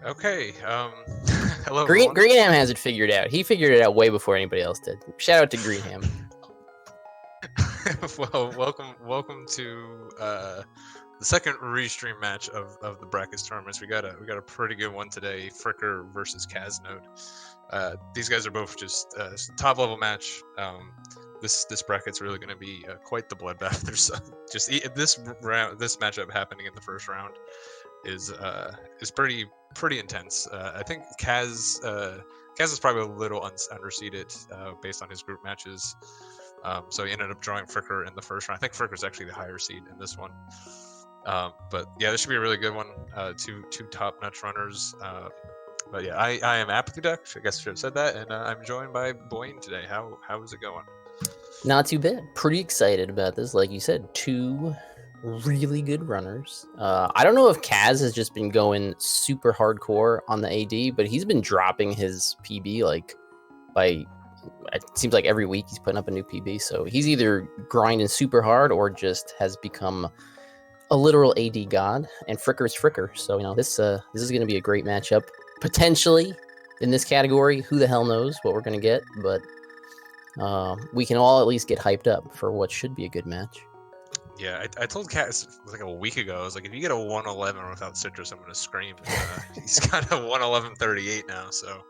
Okay. Hello, everyone. Greenham has it figured out. He figured it out way before anybody else did. Shout out to Greenham. Well, welcome to the second restream match of the brackets tournaments. We got a pretty good one today. Fricker versus Caznode. These guys are both just top level match. This bracket's really going to be quite the bloodbath. There's just this matchup happening in the first round is pretty intense. I think Kaz is probably a little underseeded based on his group matches. So he ended up drawing Fricker in the first round. I think Fricker's actually the higher seed in this one. But yeah, this should be a really good one. Two top-notch runners. But yeah, I am Apathy Duck. I guess I should have said that. And I'm joined by Boyne today. How is it going? Not too bad. Pretty excited about this. Like you said, two really good runners. I don't know if Kaz has just been going super hardcore on the AD, but he's been dropping his PB like by... It seems like every week he's putting up a new PB. So he's either grinding super hard or just has become a literal AD god. And Fricker's Fricker. So, you know, this is going to be a great matchup. Potentially in this category. Who the hell knows what we're going to get. But we can all at least get hyped up for what should be a good match. Yeah, I told Kaz like a week ago, I was like, if you get a 111 without Citrus, I'm going to scream. He's got a 111.38 now, so...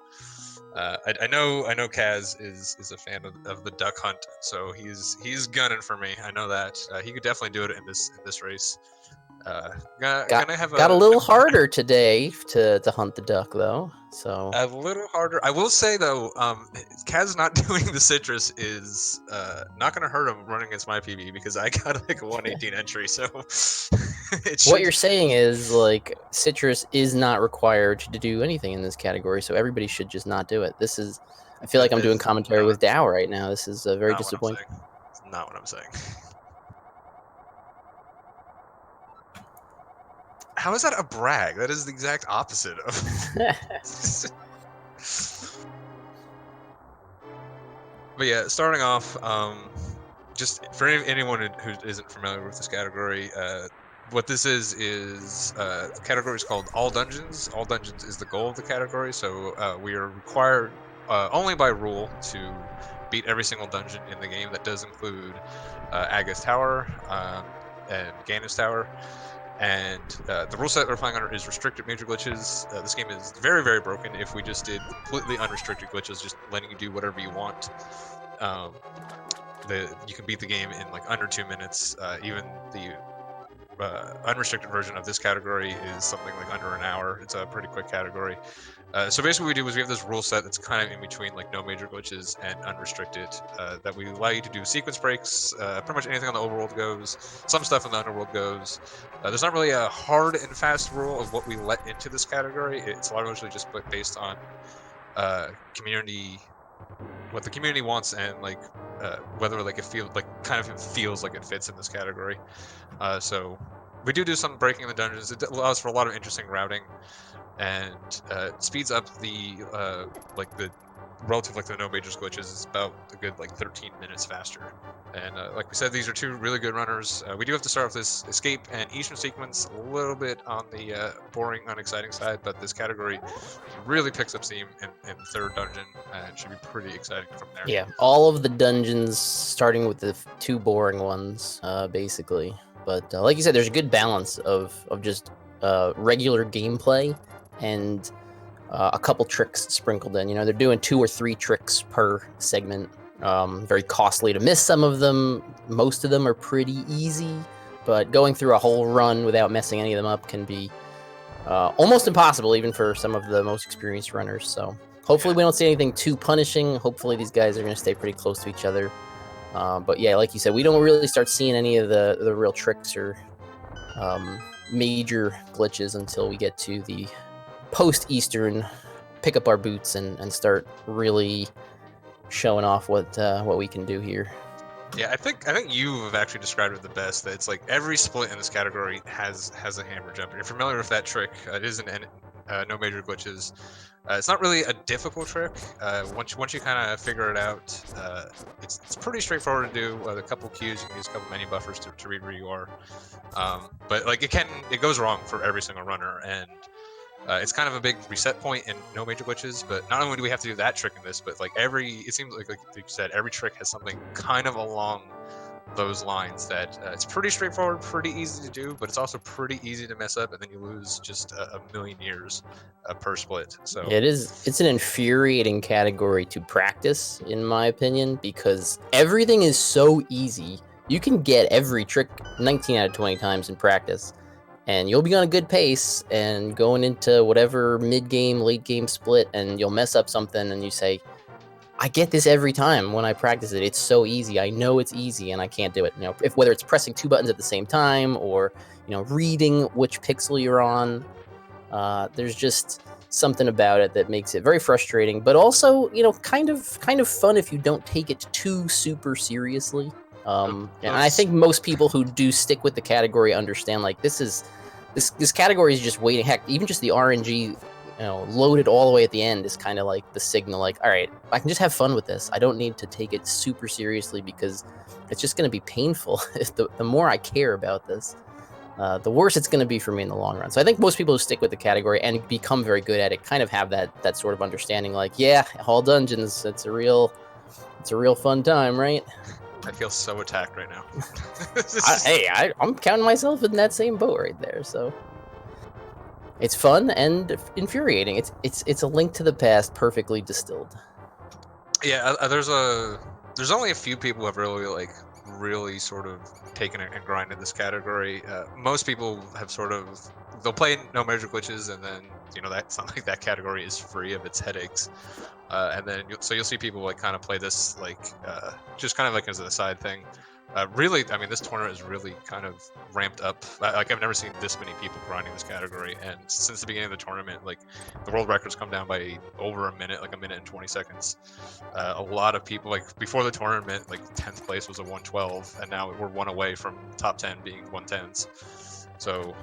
I know Kaz is a fan of the duck hunt, so he's gunning for me. I know that he could definitely do it in this race. Got a little harder today to hunt the duck though. So a little harder. I will say though, Kaz not doing the citrus is not going to hurt him running against my PB because I got like a 118 entry. So what you're saying is like citrus is not required to do anything in this category, so everybody should just not do it. This is, I feel like I'm doing commentary with Dow right now. This is very disappointing. It's not what I'm saying. How is that a brag? That is the exact opposite of. But yeah, starting off, just for anyone who isn't familiar with this category, what this is the category is called All Dungeons. All Dungeons is the goal of the category, so we are required only by rule to beat every single dungeon in the game. That does include Aga's Tower and Ganon's Tower. And the rule set we're playing under is restricted major glitches. This game is very, very broken. If we just did completely unrestricted glitches, just letting you do whatever you want, you can beat the game in like under 2 minutes. Even the unrestricted version of this category is something like under an hour. It's a pretty quick category. So basically what we do is we have this rule set that's kind of in between like no major glitches and unrestricted, that we allow you to do sequence breaks. Pretty much anything on the overworld goes. Some stuff in the underworld goes. There's not really a hard and fast rule of what we let into this category. It's largely just based on community, what the community wants, and like whether like it feels like it fits in this category. So we do some breaking in the dungeons. It allows for a lot of interesting routing, and speeds up the relative like the no majors glitches is about a good like 13 minutes faster. And like we said, these are two really good runners. We do have to start with this escape and Eastern sequence a little bit on the boring, unexciting side, but this category really picks up steam in the third dungeon, and should be pretty exciting from there. Yeah, all of the dungeons starting with the two boring ones, basically. But like you said, there's a good balance of just regular gameplay and a couple tricks sprinkled in. You know, they're doing 2 or 3 tricks per segment. Very costly to miss some of them. Most of them are pretty easy, but going through a whole run without messing any of them up can be almost impossible, even for some of the most experienced runners. So hopefully we don't see anything too punishing. Hopefully these guys are going to stay pretty close to each other. But yeah, like you said, we don't really start seeing any of the real tricks or major glitches until we get to the post-Eastern, pick up our boots and start really showing off what we can do here. Yeah, I think you have actually described it the best. That it's like every split in this category has a hammer jump. If you're familiar with that trick, it is no major glitches. It's not really a difficult trick. Once you kind of figure it out, it's pretty straightforward to do. A couple cues, you can use a couple menu buffers to read where you are. But like it goes wrong for every single runner, and It's kind of a big reset point and no major glitches, but not only do we have to do that trick in this, but like it seems like you said, every trick has something kind of along those lines that it's pretty straightforward, pretty easy to do, but it's also pretty easy to mess up, and then you lose just a million years per split. So It is. It's an infuriating category to practice, in my opinion, because everything is so easy. You can get every trick 19 out of 20 times in practice, and you'll be on a good pace and going into whatever mid-game, late-game split, and you'll mess up something, and you say, I get this every time when I practice it. It's so easy. I know it's easy, and I can't do it. You know, whether it's pressing 2 buttons at the same time or reading which pixel you're on, there's just something about it that makes it very frustrating, but also kind of fun if you don't take it too super seriously. And I think most people who do stick with the category understand like this category is just waiting. Heck, even just the RNG. Loaded all the way at the end is kind of like the signal, like, all right, I can just have fun with this. I don't need to take it super seriously because it's just going to be painful. The more I care about this, the worse it's going to be for me in the long run. So I think most people who stick with the category and become very good at it kind of have that sort of understanding, like, yeah, all dungeons, it's a real fun time, right? I feel so attacked right now. I'm counting myself in that same boat right there, so... It's fun and infuriating. It's a Link to the Past perfectly distilled. Yeah, there's only a few people who have really sort of taken it and grinded this category. Most people have they'll play no major glitches, and then that's not like that category is free of its headaches. And then you'll see people like kind of play this just kind of like as a side thing. Really, I mean, this tournament is really kind of ramped up. Like, I've never seen this many people grinding this category, and since the beginning of the tournament, like, the world records come down by over a minute, like a minute and 20 seconds. A lot of people, like, before the tournament, like, 10th place was a 112, and now we're one away from top 10 being 110s. So,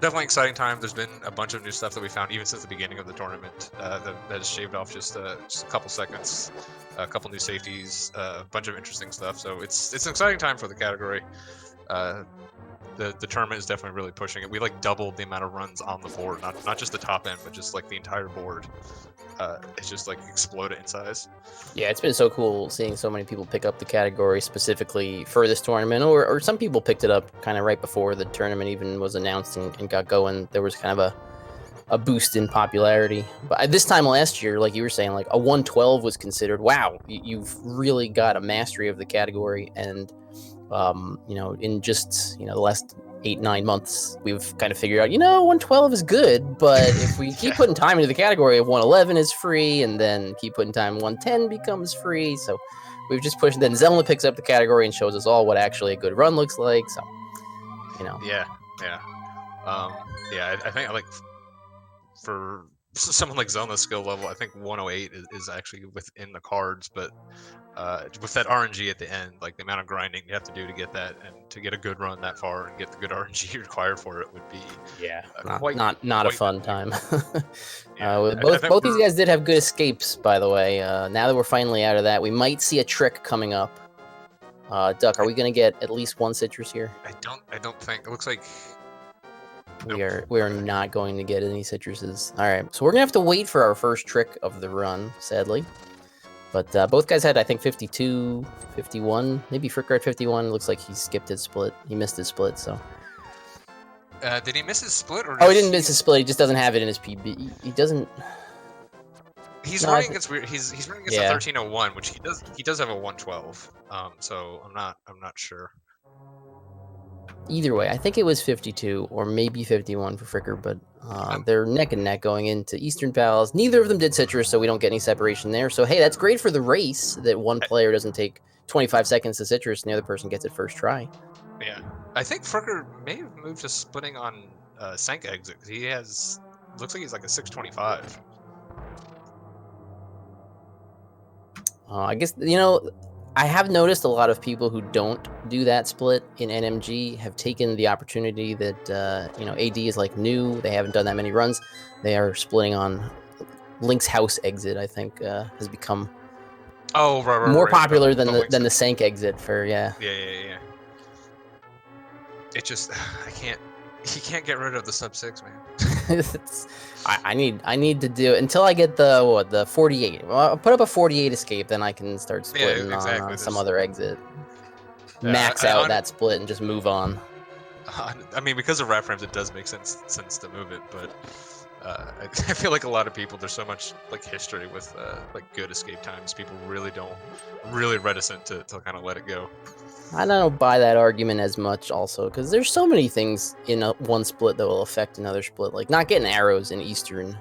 definitely exciting time. There's been a bunch of new stuff that we found even since the beginning of the tournament that has shaved off just a couple seconds. A couple new safeties, a bunch of interesting stuff. So it's an exciting time for the category. The tournament is definitely really pushing it. We like doubled the amount of runs on the board, not just the top end, but just like the entire board. It's just like exploded in size. Yeah, it's been so cool seeing so many people pick up the category specifically for this tournament, or some people picked it up kind of right before the tournament even was announced and got going. There was kind of a boost in popularity. But this time last year, like you were saying, like a 112 was considered, wow, you've really got a mastery of the category. And, in just, the last 8-9 months, we've kind of figured out, 112 is good, but if we keep putting time into the category, 111 is free, and then keep putting time, 110 becomes free. So we've just pushed, then Zelda picks up the category and shows us all what actually a good run looks like. So, Yeah. I think like for someone like Zelda's skill level, I think 108 is actually within the cards, but with that RNG at the end, like the amount of grinding you have to do to get that, and to get a good run that far and get the good RNG required for it would be not a fun time. Yeah, both these guys did have good escapes, by the way. Now that we're finally out of that, we might see a trick coming up. Duck, are we gonna get at least one citrus here? I don't think it looks like. We are not going to get any citruses. All right, so we're gonna have to wait for our first trick of the run, sadly. But both guys had, I think, 52, 51, maybe Fricker at 51. Looks like he skipped his split. He missed his split, so. Did he miss his split? Or he didn't miss his split. He just doesn't have it in his PB. He doesn't. He's running against he's running against a 1301, which he does have a 112. So I'm not sure. Either way, I think it was 52 or maybe 51 for Fricker, but they're neck and neck going into Eastern Palace. Neither of them did citrus, so we don't get any separation there. So hey, that's great for the race that one player doesn't take 25 seconds to citrus and the other person gets it first try. Yeah, I think Fricker may have moved to splitting on Sank exit. He looks like he's like a 625. I guess, I have noticed a lot of people who don't do that split in NMG have taken the opportunity that, AD is like new. They haven't done that many runs. They are splitting on Link's house exit, I think, has become more popular than the Sank exit for, Yeah. It just, he can't get rid of the sub 6, man. I need to do it until I get the 48. Well, I'll put up a 48 escape, then I can start splitting exactly. on some other exit. Yeah, Max out that split and just move on. I mean, because of wrap frames, it does make sense to move it, but I feel like a lot of people, there's so much like history with like good escape times. People really reticent to kind of let it go. I don't buy that argument as much, also, because there's so many things in one split that will affect another split. Like not getting arrows in Eastern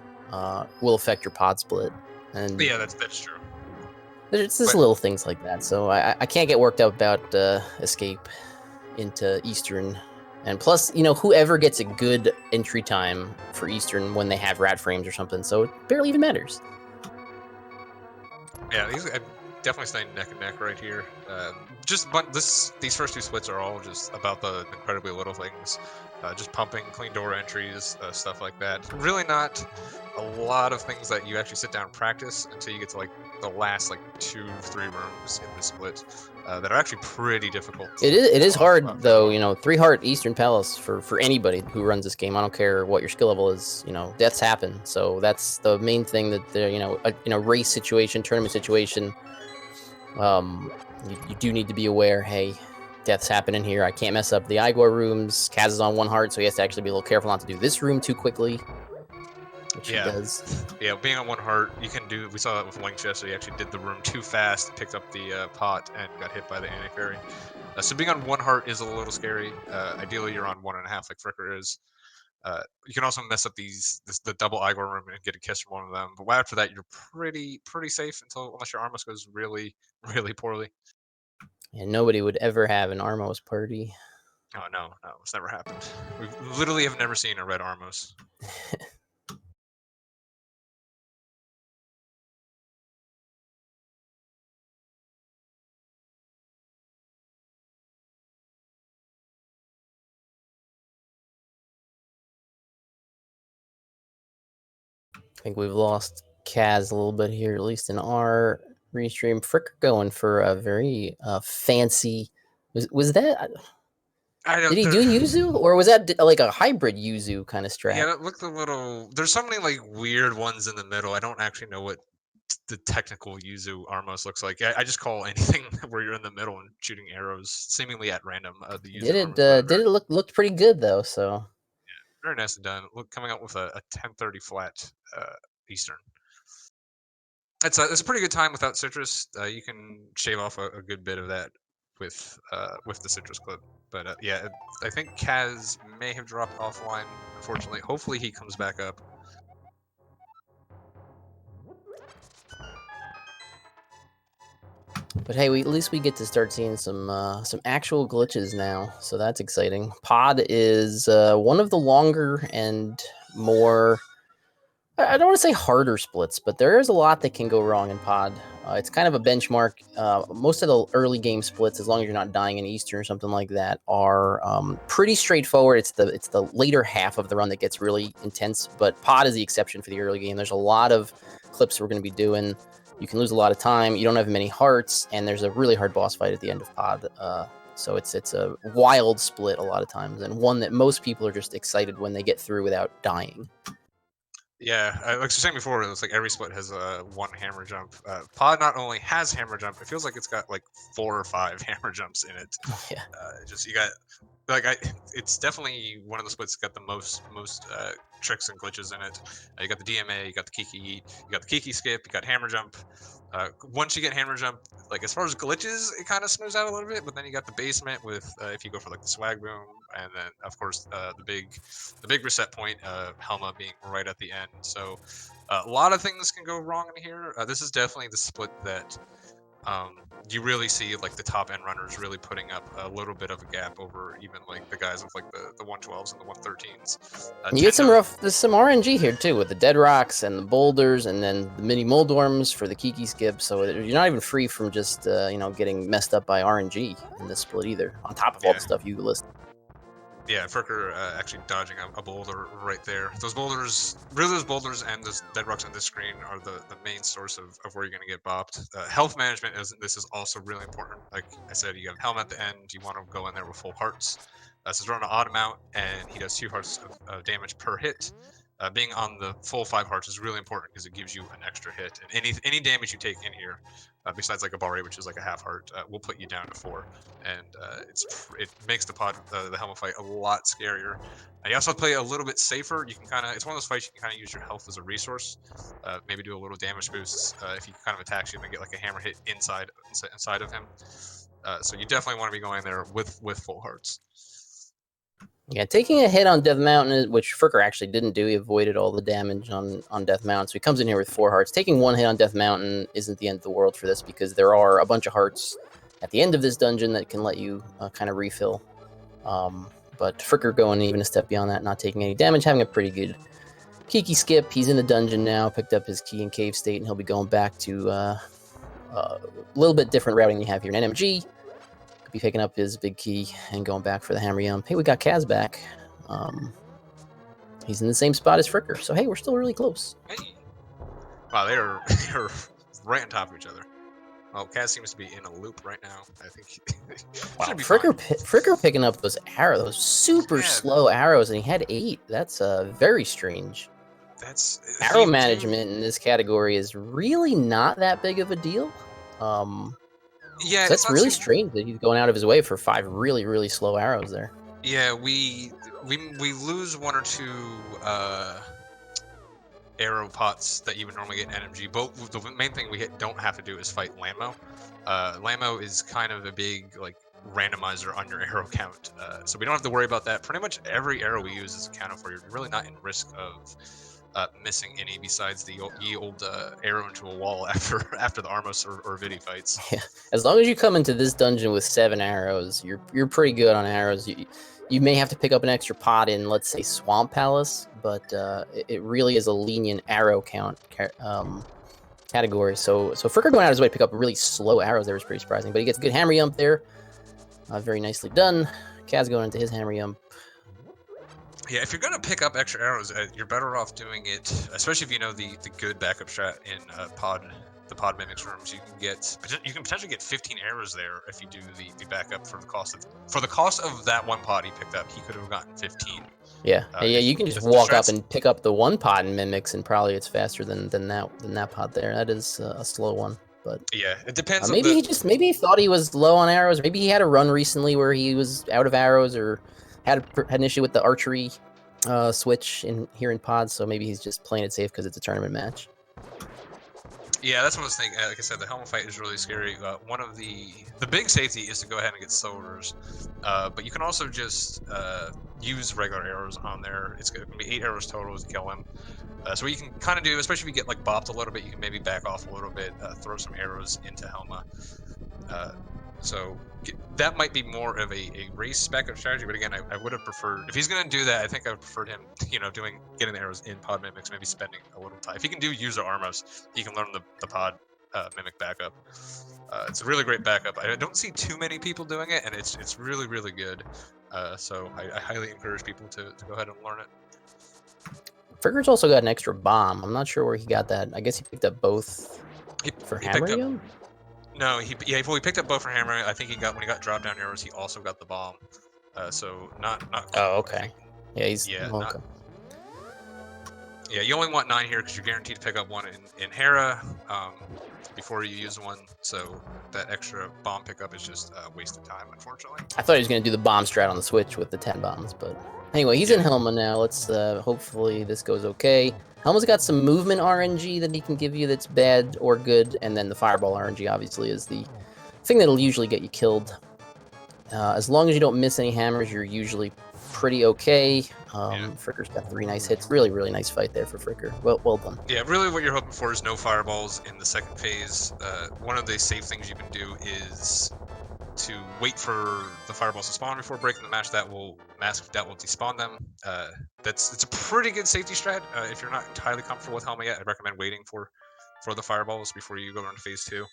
will affect your pod split, and Yeah, that's true. there's just little things like that. So I can't get worked up about escape into Eastern. And plus, whoever gets a good entry time for Eastern when they have rad frames or something, so it barely even matters. Yeah, I'm definitely staying neck and neck right here. These first two splits are all just about the incredibly little things, just pumping, clean door entries, stuff like that. Really not a lot of things that you actually sit down and practice until you get to like the last like 2-3 rooms in the split that are actually pretty difficult. It is hard though, 3 heart Eastern Palace for anybody who runs this game. I don't care what your skill level is, deaths happen. So that's the main thing that they're, in a race situation, tournament situation, you do need to be aware, hey, deaths happen in here. I can't mess up the Igor rooms. Kaz is on 1 heart, so he has to actually be a little careful not to do this room too quickly. Which he does. Yeah, being on 1 heart, you can do. We saw that with Link yesterday. He actually did the room too fast, picked up the pot, and got hit by the anti-fairy. So being on 1 heart is a little scary. Ideally, you're on 1.5, like Fricker is. You can also mess up the double Igor room and get a kiss from one of them. But after that, you're pretty safe unless your Armos goes really poorly. And nobody would ever have an Armos party. Oh no, it's never happened. We literally have never seen a red Armos. I think we've lost Kaz a little bit here, at least in our restream. Fricker going for a very fancy. Was that? Did he do Yuzu, or was that like a hybrid Yuzu kind of strat? Yeah, that looked a little. There's so many like weird ones in the middle. I don't actually know what the technical Yuzu Armos looks like. I just call anything where you're in the middle and shooting arrows seemingly at random. The Yuzu did it looked pretty good though? So yeah, very nicely done. Look, coming out with a 1030 flat Eastern. It's a pretty good time without citrus. You can shave off a good bit of that with the citrus clip. But yeah, I think Kaz may have dropped offline. Unfortunately, hopefully he comes back up. But hey, at least we get to start seeing some actual glitches now, so that's exciting. Pod is one of the longer and more, I don't want to say harder splits, but there is a lot that can go wrong in Pod. It's kind of a benchmark. Most of the early game splits, as long as you're not dying in Eastern or something like that, are pretty straightforward. It's the later half of the run that gets really intense, but Pod is the exception for the early game. There's a lot of clips we're going to be doing. You can lose a lot of time. You don't have many hearts, and there's a really hard boss fight at the end of Pod. So it's a wild split a lot of times, and one that most people are just excited when they get through without dying. Yeah, like I was saying before, it's like every split has one hammer jump. Pod not only has hammer jump, it feels like it's got like 4 or 5 hammer jumps in it. Yeah. Just you got it's definitely one of the splits got the most tricks and glitches in it. You got the DMA, you got the Kiki, you got the Kiki skip, you got hammer jump. Once you get hammer jump, like as far as glitches, it kind of smooths out a little bit. But then you got the basement with if you go for like the swag boom, and then of course the big reset point, Helma being right at the end. So a lot of things can go wrong in here. This is definitely the split that you really see like the top end runners really putting up a little bit of a gap over even like the guys with like the 112s and the 113s. You get there's some RNG here too with the dead rocks and the boulders and then the mini moldorms for the Kiki skip. So you're not even free from just getting messed up by RNG in this split either. On top of all the stuff you listed. Yeah, Fricker actually dodging a boulder right there. Those boulders and those dead rocks on this screen are the main source of where you're going to get bopped. Health management is also really important. Like I said, you have Helm at the end. You want to go in there with full hearts. So he's running an odd amount, and he does 2 hearts of damage per hit. Being on the full 5 hearts is really important because it gives you an extra hit, and any damage you take in here, besides like a bar rate, which is like a half heart, will put you down to 4, and it makes the helmet fight a lot scarier. You also play a little bit safer. You can it's one of those fights you can kind of use your health as a resource, maybe do a little damage boosts if he kind of attacks you and then get like a hammer hit inside of him. So you definitely want to be going there with full hearts. Yeah, taking a hit on Death Mountain, which Fricker actually didn't do. He avoided all the damage on Death Mountain, so he comes in here with 4 hearts. Taking 1 hit on Death Mountain isn't the end of the world for this, because there are a bunch of hearts at the end of this dungeon that can let you kind of refill. But Fricker going even a step beyond that, not taking any damage, having a pretty good Kiki skip. He's in the dungeon now, picked up his key in Cave State, and he'll be going back to a little bit different routing you have here in NMG. Be picking up his big key and going back for the hammer yum. Hey, we got Kaz back. He's in the same spot as Fricker, so hey, we're still really close. Hey. Wow, they're right on top of each other. Well, Kaz seems to be in a loop right now. I think wow, Fricker picking up those arrows, those super slow arrows, and he had 8. That's very strange. That's arrow management in this category is really not that big of a deal. Yeah, so that's really strange that he's going out of his way for 5 really, really slow arrows there. Yeah, we lose 1 or 2 arrow pots that you would normally get in NMG. But the main thing we don't have to do is fight Lammo. Lammo is kind of a big randomizer on your arrow count, so we don't have to worry about that. Pretty much every arrow we use is accounted for. You're really not in risk of missing any besides the old arrow into a wall after the Armos or Vidi fights. Yeah, as long as you come into this dungeon with 7 arrows, you're pretty good on arrows. You may have to pick up an extra pot in, let's say, Swamp Palace, but it really is a lenient arrow count category. So Fricker going out of his way to pick up really slow arrows there was pretty surprising, but he gets a good hammer yump there. Very nicely done. Kaz going into his hammer yump. Yeah, if you're gonna pick up extra arrows, you're better off doing it, especially if you know the good backup strat in the pod mimics rooms. You can potentially get 15 arrows there if you do the backup for the cost of that 1 pod he picked up. He could have gotten 15. Yeah, you can just walk up and pick up the 1 pod in mimics, and probably it's faster than that pod there. That is a slow one. But yeah, it depends. Maybe he thought he was low on arrows. Maybe he had a run recently where he was out of arrows, or had an issue with the archery switch here in pods. So maybe he's just playing it safe because it's a tournament match. Yeah, that's what I was thinking. Like I said, the helmet fight is really scary. One of the big safety is to go ahead and get soldiers, but you can also just use regular arrows on there. It's going to be 8 arrows total to kill him. So what you can kind of do, especially if you get bopped a little bit, you can maybe back off a little bit, throw some arrows into Helma. So that might be more of a race backup strategy, but again, I would have preferred, if he's going to do that, I think I would prefer him, getting the arrows in pod mimics, maybe spending a little time. If he can do user Armos, he can learn the pod mimic backup. It's a really great backup. I don't see too many people doing it, and it's really, really good. So I highly encourage people to go ahead and learn it. Fricker's also got an extra bomb. I'm not sure where he got that. I guess he picked up both for Hammer. No, he picked up both for Hammer. I think when he got drop down arrows, he also got the bomb. So not. Oh, okay. Yeah, okay. Yeah, you only want 9 here because you're guaranteed to pick up 1 in Hera before you use 1. So that extra bomb pickup is just a waste of time, unfortunately. I thought he was going to do the bomb strat on the Switch with the 10 bombs, but anyway, he's in Helma now. Let's hopefully this goes okay. Helma's got some movement RNG that he can give you that's bad or good, and then the fireball RNG obviously is the thing that'll usually get you killed. As long as you don't miss any hammers, you're usually pretty okay. Fricker's got 3 nice hits. Really, really nice fight there for Fricker. Well done. Yeah, really what you're hoping for is no fireballs in the second phase. One of the safe things you can do is to wait for the fireballs to spawn before breaking the match. That will despawn them. It's a pretty good safety strat. If you're not entirely comfortable with Helma yet, I'd recommend waiting for the fireballs before you go into phase 2.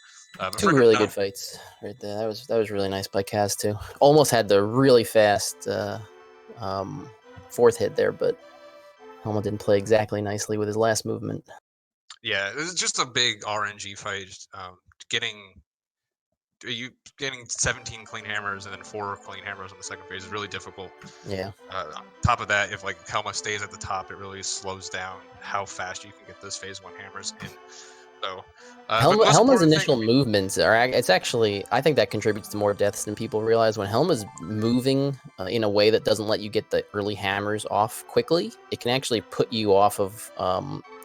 2 really good fights right there. That was really nice by Kaz too. Almost had the really fast 4th hit there, but Helma didn't play exactly nicely with his last movement. Yeah, it was just a big RNG fight. you getting 17 clean hammers and then 4 clean hammers on the second phase is really difficult. Yeah. On top of that, if like Helma stays at the top, it really slows down how fast you can get those phase 1 hammers in. So, but the most Helma's important initial thing, movements are it's actually, I think that contributes to more deaths than people realize. When Helma's moving in a way that doesn't let you get the early hammers off quickly, it can actually put you off of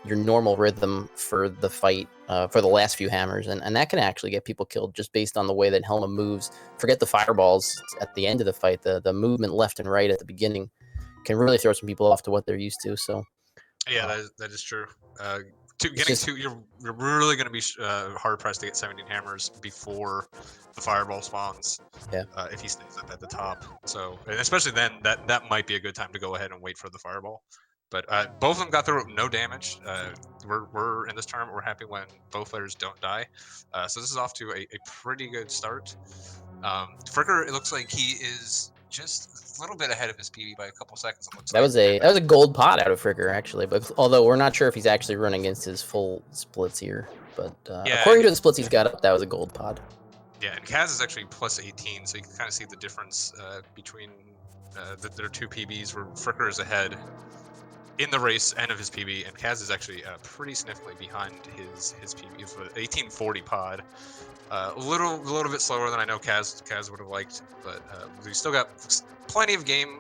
your normal rhythm for the fight for the last few hammers, and that can actually get people killed just based on the way that Helma moves. Forget the fireballs at the end of the fight, the movement left and right at the beginning can really throw some people off to what they're used to. So yeah, that is true. just, You're really going to be hard pressed to get 17 hammers before the fireball spawns. yeah. If he stays up at the top. So, and especially then, that might be a good time to go ahead and wait for the fireball. But both of them got through no damage. We're in this tournament. We're happy when both players don't die. So this is off to a pretty good start. Fricker, it looks like he is just a little bit ahead of his PB by a couple seconds. It looks That like. was a gold pot out of Fricker actually, but although we're not sure if he's actually running against his full splits here, but Yeah, according to the splits he's got up, that was a gold pod. Yeah, and Kaz is actually plus 18, so you can kind of see the difference between their two PBs, where Fricker is ahead in the race and of his PB, and Kaz is actually pretty significantly behind his PB for 1840 pod. A little bit slower than I know Kaz would have liked, but we still got plenty of game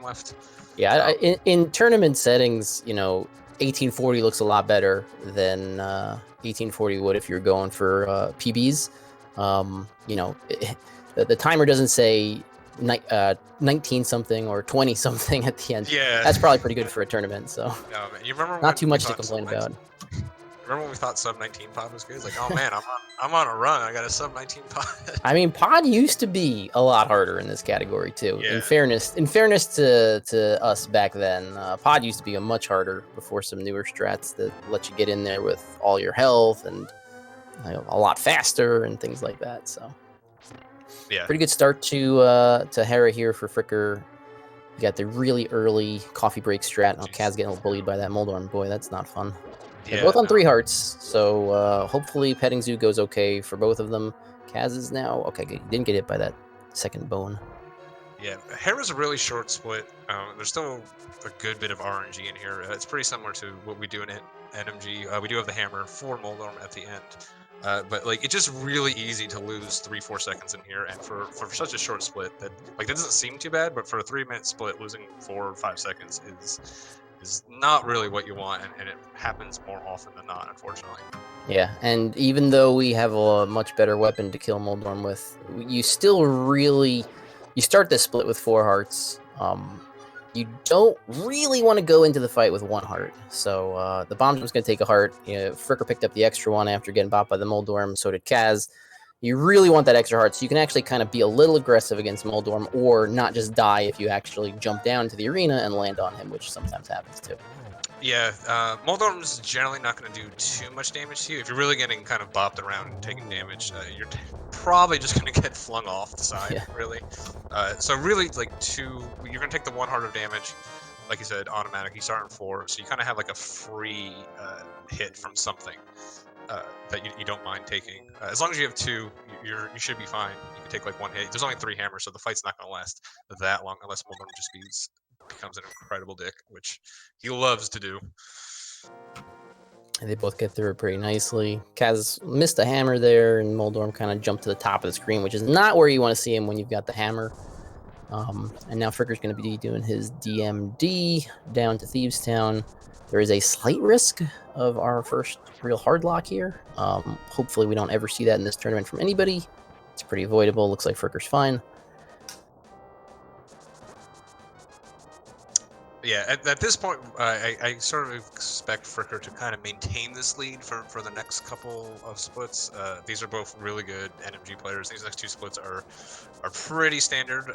left. Yeah, in tournament settings, 1840 looks a lot better than 1840 would if you're going for PBs. The timer doesn't say 19 something or 20 something at the end. Yeah, that's probably pretty good for a tournament. So you remember not too much to complain about. Remember when we thought sub 19 pod was good? It's like, oh man, I'm on a run. I got a sub 19 pod. I mean, pod used to be a lot harder in this category too. Yeah. In fairness to us back then, pod used to be a much harder before some newer strats that let you get in there with all your health and a lot faster and things like that. So yeah, pretty good start to Hera here for Fricker. You got the really early coffee break strat. Oh, Kaz getting bullied by that Moldorm. Boy, that's not fun. They're both on 3 hearts, so hopefully Petting Zoo goes okay for both of them. Kaz is now okay. Good. Didn't get hit by that second bone. Yeah, Hera's a really short split. There's still a good bit of RNG in here. It's pretty similar to what we do in NMG. We do have the hammer for Moldorm at the end, but like it's just really easy to lose 3-4 seconds in here, and for such a short split that doesn't seem too bad, but for a 3-minute split, losing 4 or 5 seconds is not really what you want, and it happens more often than not, unfortunately. Yeah, and even though we have a much better weapon to kill Moldorm with, you still really, you start this split with 4 hearts. You don't really want to go into the fight with 1 heart. So the bomb jump's going to take a heart. Fricker picked up the extra one after getting bopped by the Moldorm, so did Kaz. You really want that extra heart, so you can actually kind of be a little aggressive against Moldorm, or not just die if you actually jump down to the arena and land on him, which sometimes happens too. Yeah, Moldorm's generally not going to do too much damage to you. If you're really getting kind of bopped around and taking damage, you're probably just going to get flung off the side, really. So really, you're going to take the 1 heart of damage, like you said, automatic. You start in 4, so you kind of have like a free hit from something that you don't mind taking. As long as you have 2, you should be fine. You can take like 1 hit. There's only 3 hammers, so the fight's not going to last that long unless Moldorm just becomes an incredible dick, which he loves to do. And they both get through it pretty nicely. Kaz missed a hammer there, and Moldorm kind of jumped to the top of the screen, which is not where you want to see him when you've got the hammer. And now Fricker's going to be doing his DMD down to Thieves Town. There is a slight risk of our first real hard lock here. Hopefully we don't ever see that in this tournament from anybody. It's pretty avoidable. Looks like Fricker's fine. Yeah, at this point, I sort of expect Fricker to kind of maintain this lead for the next couple of splits. These are both really good NMG players. These next 2 splits are pretty standard.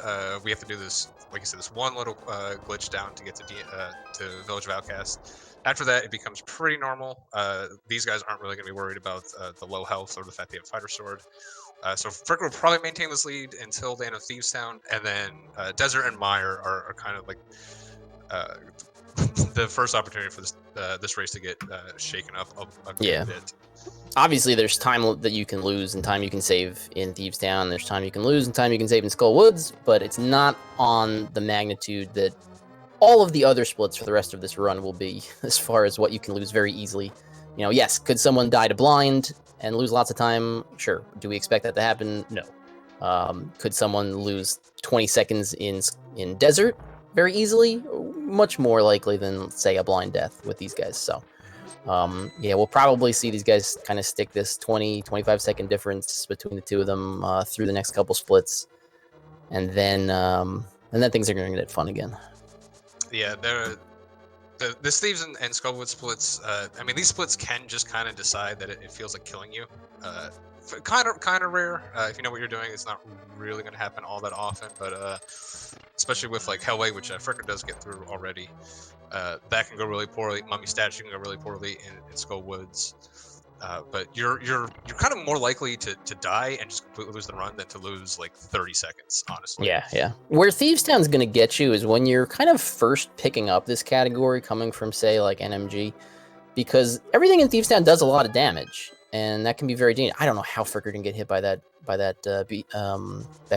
We have to do this, like I said, this one little glitch down to get to Village of Outcast. After that, it becomes pretty normal. These guys aren't really going to be worried about the low health or the fact they have Fighter Sword. So Fricker will probably maintain this lead until the end of Thieves Town, and then Desert and Meyer are kind of like the first opportunity for this race to get shaken up a good bit. Obviously, there's time that you can lose and time you can save in Thieves Town. There's time you can lose and time you can save in Skull Woods, but it's not on the magnitude that all of the other splits for the rest of this run will be, as far as what you can lose very easily. You know, yes, could someone die to blind and lose lots of time? Sure. Do we expect that to happen? No. Could someone lose 20 seconds in desert very easily? Much more likely than, say, a blind death with these guys. So, yeah, we'll probably see these guys kind of stick this 20, 25 second difference between the two of them through the next couple splits, and then things are going to get fun again. Yeah, this Thieves and Skullwood splits. I mean, these splits can just kind of decide that it feels like killing you. Kind of rare. If you know what you're doing, it's not really going to happen all that often. But especially with like Hellway, which Fricker does get through already, that can go really poorly. Mummy Statue can go really poorly in Skull Woods. But you're kind of more likely to die and just completely lose the run than to lose like 30 seconds, honestly. Yeah. Where Thieves Town's going to get you is when you're kind of first picking up this category, coming from, say, like RMG, because everything in Thieves Town does a lot of damage, and that can be very dangerous. I don't know how Fricker can get hit by that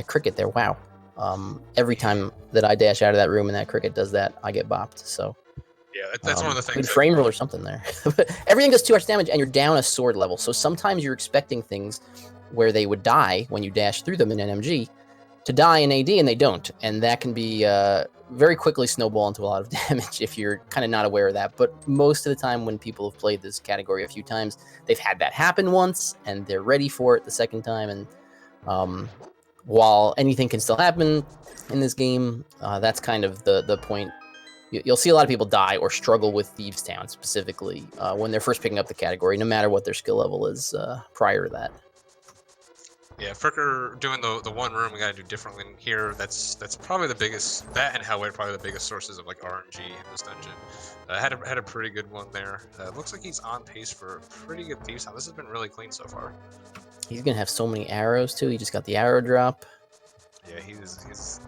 cricket there. Wow. Every time that I dash out of that room and that cricket does that, I get bopped. So. Yeah, that's one of the things. Good frame roll or something there. Everything does too much damage, and you're down a sword level. So sometimes you're expecting things where they would die when you dash through them in RMG to die in AD, and they don't. And that can be very quickly snowball into a lot of damage if you're kind of not aware of that. But most of the time when people have played this category a few times, they've had that happen once, and they're ready for it the second time. And while anything can still happen in this game, that's kind of the point. You'll see a lot of people die or struggle with Thieves Town specifically when they're first picking up the category, no matter what their skill level is prior to that. Yeah, Fricker doing the one room we gotta do differently here. That's probably the biggest. That and Hellway are probably the biggest sources of like RNG in this dungeon. Had a pretty good one there. Looks like he's on pace for a pretty good Thieves Town. This has been really clean so far. He's gonna have so many arrows too. He just got the arrow drop. Yeah, his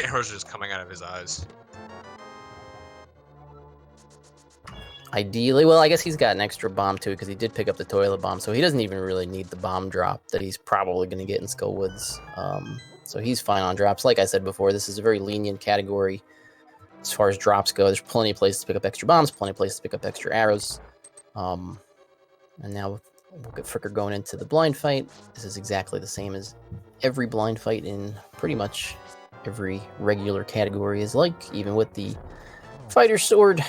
arrows are just coming out of his eyes. Ideally, well, I guess he's got an extra bomb too because he did pick up the toilet bomb, so he doesn't even really need the bomb drop that he's probably going to get in Skull Woods. So he's fine on drops. Like I said before, this is a very lenient category as far as drops go. There's plenty of places to pick up extra bombs, plenty of places to pick up extra arrows. And now we'll get Fricker going into the blind fight. This is exactly the same as every blind fight in pretty much every regular category is like, even with the fighter sword.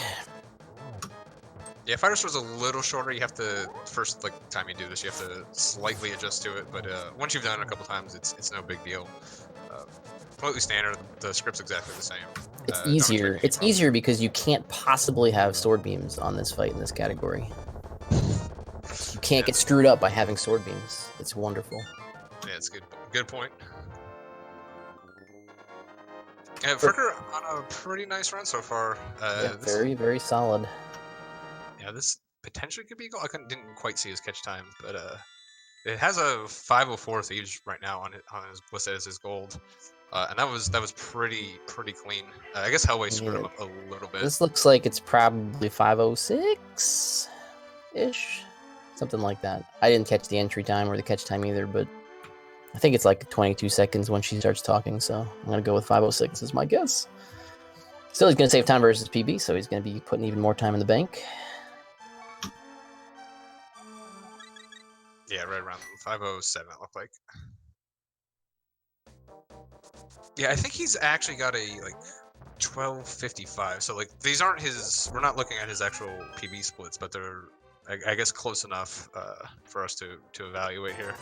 Yeah, Fighter Sword's a little shorter. You have to first time you do this, you have to slightly adjust to it. But once you've done it a couple times, it's no big deal. Completely standard. The script's exactly the same. It's easier. It's easier because you can't possibly have sword beams on this fight in this category. You can't get screwed up by having sword beams. It's wonderful. Yeah, it's good. Good point. Yeah, Fricker on a pretty nice run so far. Yeah, very, very solid. Yeah, this potentially could be a goal. I didn't quite see his catch time, but it has a 504 Thieves right now on his listed as his gold, and that was pretty clean. I guess Hellway screwed him up a little bit. This looks like it's probably 506 ish, something like that. I didn't catch the entry time or the catch time either, but I think it's like 22 seconds when she starts talking, so I'm gonna go with 506 as my guess. Still, he's gonna save time versus PB, so he's gonna be putting even more time in the bank. Yeah, right around 507 it looked like. Yeah, I think he's actually got a 1255. So these aren't his. We're not looking at his actual PB splits, but they're I guess close enough for us to evaluate here.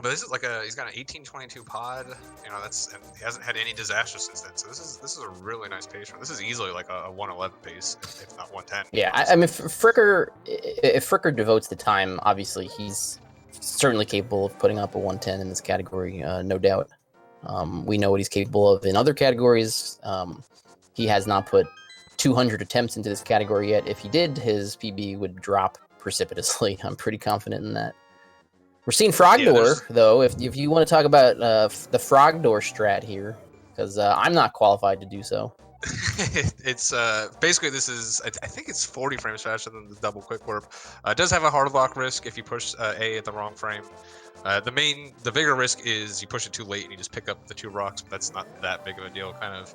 But this is he's got an 1822 pod. You know, and he hasn't had any disaster since then. So this is a really nice pace run. This is easily like a 111 pace, if not 110. Yeah, I mean, if Fricker devotes the time, obviously he's certainly capable of putting up a 110 in this category, no doubt. We know what he's capable of in other categories. He has not put 200 attempts into this category yet. If he did, his PB would drop precipitously. I'm pretty confident in that. We're seeing Frog Door, though, if you want to talk about the Frog Door strat here, because I'm not qualified to do so. It's basically this is I think it's 40 frames faster than the double quick warp. It does have a hard lock risk if you push A at the wrong frame. The bigger risk is you push it too late and you just pick up the 2 rocks, but that's not that big of a deal. Kind of,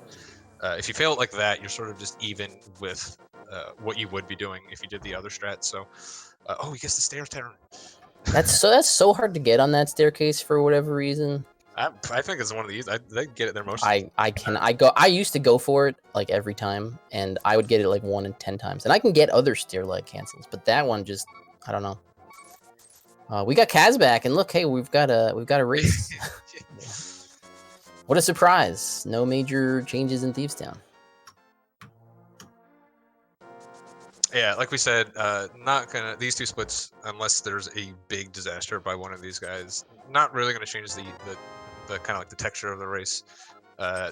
if you fail it like that, you're sort of just even with what you would be doing if you did the other strat. So, oh, he gets the stair turn. That's so hard to get on that staircase for whatever reason. I think it's one of these. They get it there most. I used to go for it like every time, and I would get it like 1 in 10 times. And I can get other stair leg cancels, but that one just I don't know. We got Kaz back, and look, hey, we've got a race. What a surprise! No major changes in Thieves Town. Yeah, like we said, not gonna these 2 splits unless there's a big disaster by one of these guys. Not really gonna change the kind of like the texture of the race.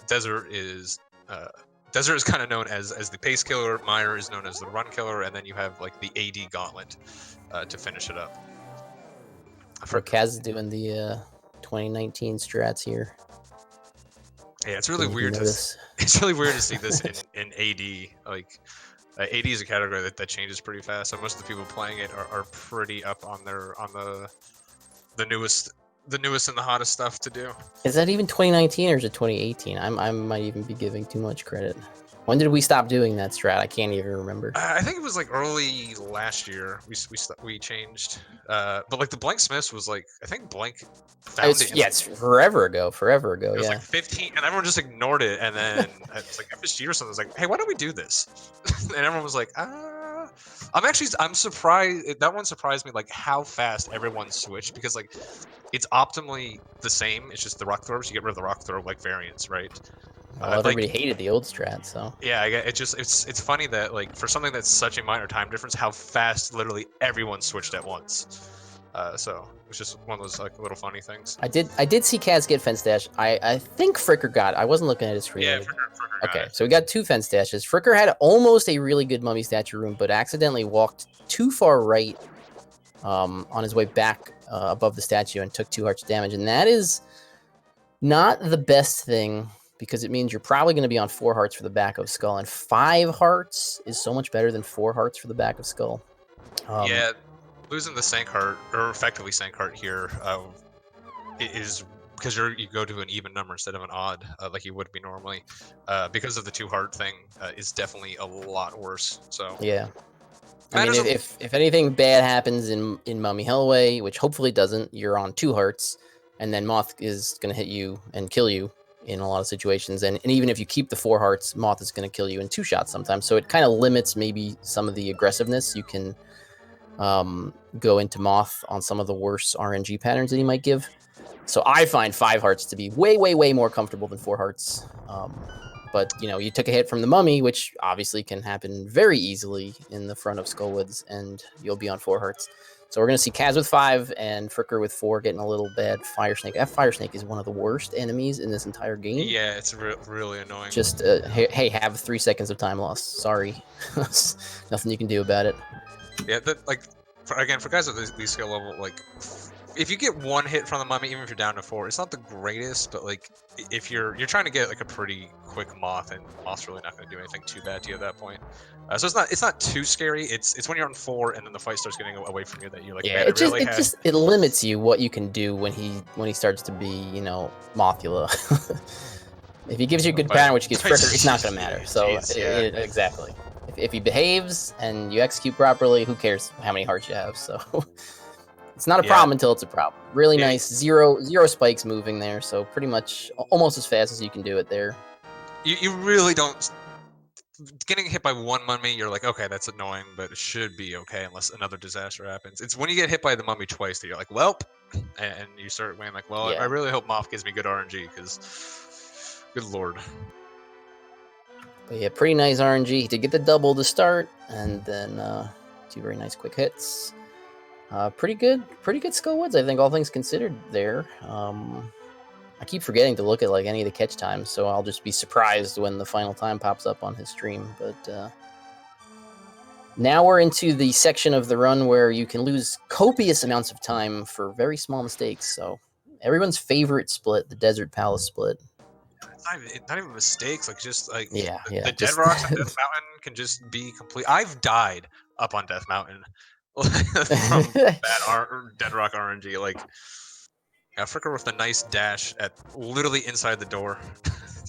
Desert is kind of known as the pace killer. Meyer is known as the run killer, and then you have like the AD gauntlet to finish it up. For Kaz is doing the 2019 strats here. Yeah, it's really weird. It's really weird to see this in AD. Like AD is a category that changes pretty fast, so most of the people playing it are pretty up on the newest and the hottest stuff to do. Is that even 2019 or is it 2018? I might even be giving too much credit. When did we stop doing that strat? I can't even remember. I think it was like early last year. We changed. But like the Blank Smiths was like I think Blank found it. Yeah, it's forever ago. It was like 15, and everyone just ignored it. And then it's like FSG or something was like, "Hey, why don't we do this?" And everyone was like, I'm surprised. That one surprised me, like how fast everyone switched because like it's optimally the same. It's just the rock throw. So you get rid of the rock throw like variants, right? Well, everybody hated the old strat, so yeah, it's funny that like for something that's such a minor time difference, how fast literally everyone switched at once. So it's just one of those like little funny things. I did see Kaz get fence dash. I think Fricker got it. I wasn't looking at his screen. Yeah, Fricker okay, so we got 2 fence dashes. Fricker had almost a really good mummy statue room, but accidentally walked too far right on his way back above the statue and took 2 hearts damage, and that is not the best thing. Because it means you're probably going to be on 4 hearts for the back of skull, and 5 hearts is so much better than 4 hearts for the back of skull. Yeah, losing the sank heart or effectively sank heart here is because you go to an even number instead of an odd, like you would be normally. Because of the 2 heart thing, is definitely a lot worse. So yeah, I mean, if anything bad happens in Mummy Hellway, which hopefully doesn't, you're on 2 hearts, and then Moth is going to hit you and kill you in a lot of situations, and even if you keep the 4 hearts, Moth is going to kill you in 2 shots sometimes, so it kind of limits maybe some of the aggressiveness you can go into Moth on some of the worst RNG patterns that he might give. So I find 5 hearts to be way more comfortable than 4 hearts. But you know, you took a hit from the Mummy, which obviously can happen very easily in the front of Skullwoods, and you'll be on 4 hearts. So we're going to see Kaz with 5 and Fricker with 4 getting a little bad. Fire Snake. That Fire Snake is one of the worst enemies in this entire game. Yeah, it's really annoying. Just, hey, have 3 seconds of time loss. Sorry. Nothing you can do about it. Yeah, for guys at these skill level, like, if you get 1 hit from the Mummy, even if you're down to 4, it's not the greatest, but like, if you're trying to get like a pretty quick Moth, and Moth's really not going to do anything too bad to you at that point. So it's not too scary. It's when you're on 4 and then the fight starts getting away from you that you're like, yeah, it limits you what you can do when he starts to be, you know, Mothula. If he gives you a good pattern, which gives Fricker, it's not going to matter. So exactly, if he behaves and you execute properly, who cares how many hearts you have? So it's not a problem until it's a problem. Really nice zero spikes moving there, so pretty much almost as fast as you can do it there. You really don't. Getting hit by 1 mummy, you're like, okay, that's annoying, but it should be okay unless another disaster happens. It's when you get hit by the mummy twice that you're like, welp, and you start weighing like, well, I really hope Moth gives me good RNG, because good lord. But yeah, pretty nice RNG. He did get the double to start, and then 2 very nice quick hits. Pretty good Skullwoods, I think, all things considered there. I keep forgetting to look at like any of the catch times, so I'll just be surprised when the final time pops up on his stream. But now we're into the section of the run where you can lose copious amounts of time for very small mistakes. So everyone's favorite split, the Desert Palace split. not even mistakes. Like just like Yeah, the dead just rocks on Death Mountain can just be complete. I've died up on Death Mountain from Dead Rock RNG. Like Fricker with a nice dash at literally inside the door.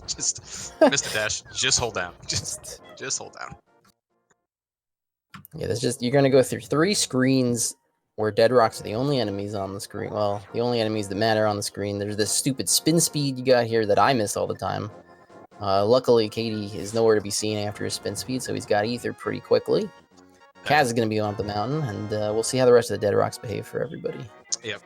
Just missed the dash. Just hold down. Just hold down. Yeah, there's just you're gonna go through 3 screens where dead rocks are the only enemies on the screen. Well, the only enemies that matter on the screen. There's this stupid spin speed you got here that I miss all the time. Luckily, Katie is nowhere to be seen after his spin speed, so he's got ether pretty quickly. Kaz is going to be on up the mountain, and we'll see how the rest of the dead rocks behave for everybody. Yep.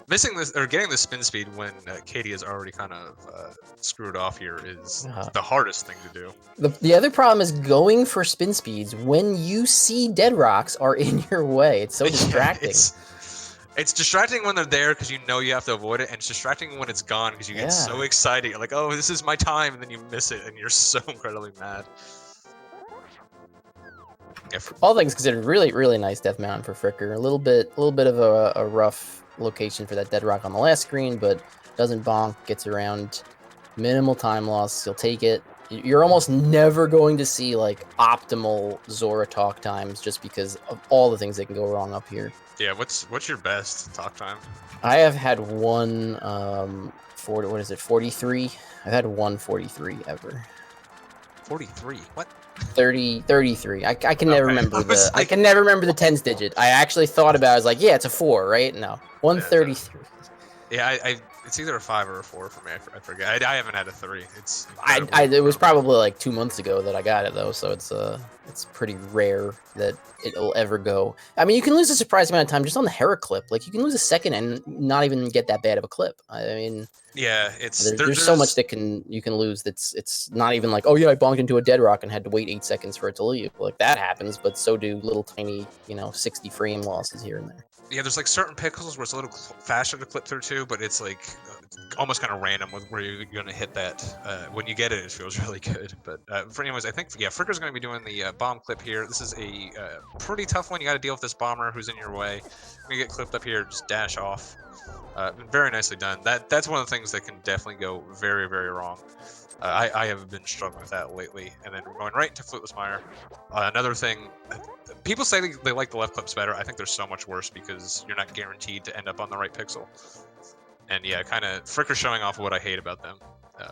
Missing this or getting the spin speed when Katie is already kind of screwed off here is the hardest thing to do. The other problem is going for spin speeds when you see dead rocks are in your way. It's so distracting. It's distracting when they're there because you know you have to avoid it, and it's distracting when it's gone because you get so excited. You're like, oh, this is my time, and then you miss it, and you're so incredibly mad. All things considered, really nice Death Mountain for Fricker. A little bit of a rough location for that dead rock on the last screen, but doesn't bonk, gets around. Minimal time loss, you'll take it. You're almost never going to see like optimal Zora talk times just because of all the things that can go wrong up here. Yeah, what's your best talk time? I have had one 43? I've had 143 ever. 43? What? 33. I can never remember I can never remember the tens digit. I actually thought about it. I was like, yeah, it's a 4, right? No. 133. Yeah, it's either a 5 or a 4 for me. I forget. I haven't had a 3. It was probably like 2 months ago that I got it though, so it's pretty rare that it'll ever go. I mean, you can lose a surprising amount of time just on the Hera clip. Like you can lose a second and not even get that bad of a clip. I mean, yeah, there's so much that you can lose. It's not even like, oh yeah, I bonked into a dead rock and had to wait 8 seconds for it to leave. Like that happens, but so do little tiny 60 frame losses here and there. Yeah, there's like certain pixels where it's a little faster to clip through too, but it's like almost kind of random with where you're gonna hit that. When you get it, it feels really good. But for anyways, I think Fricker's gonna be doing the bomb clip here. This is a pretty tough one. You got to deal with this bomber who's in your way. When you get clipped up here, just dash off. Very nicely done. That's one of the things that can definitely go very wrong. I have been struggling with that lately. And then we're going right into Fluteless Mire. Another thing, people say they like the left clips better. I think they're so much worse because you're not guaranteed to end up on the right pixel. And yeah, kind of Fricker showing off what I hate about them.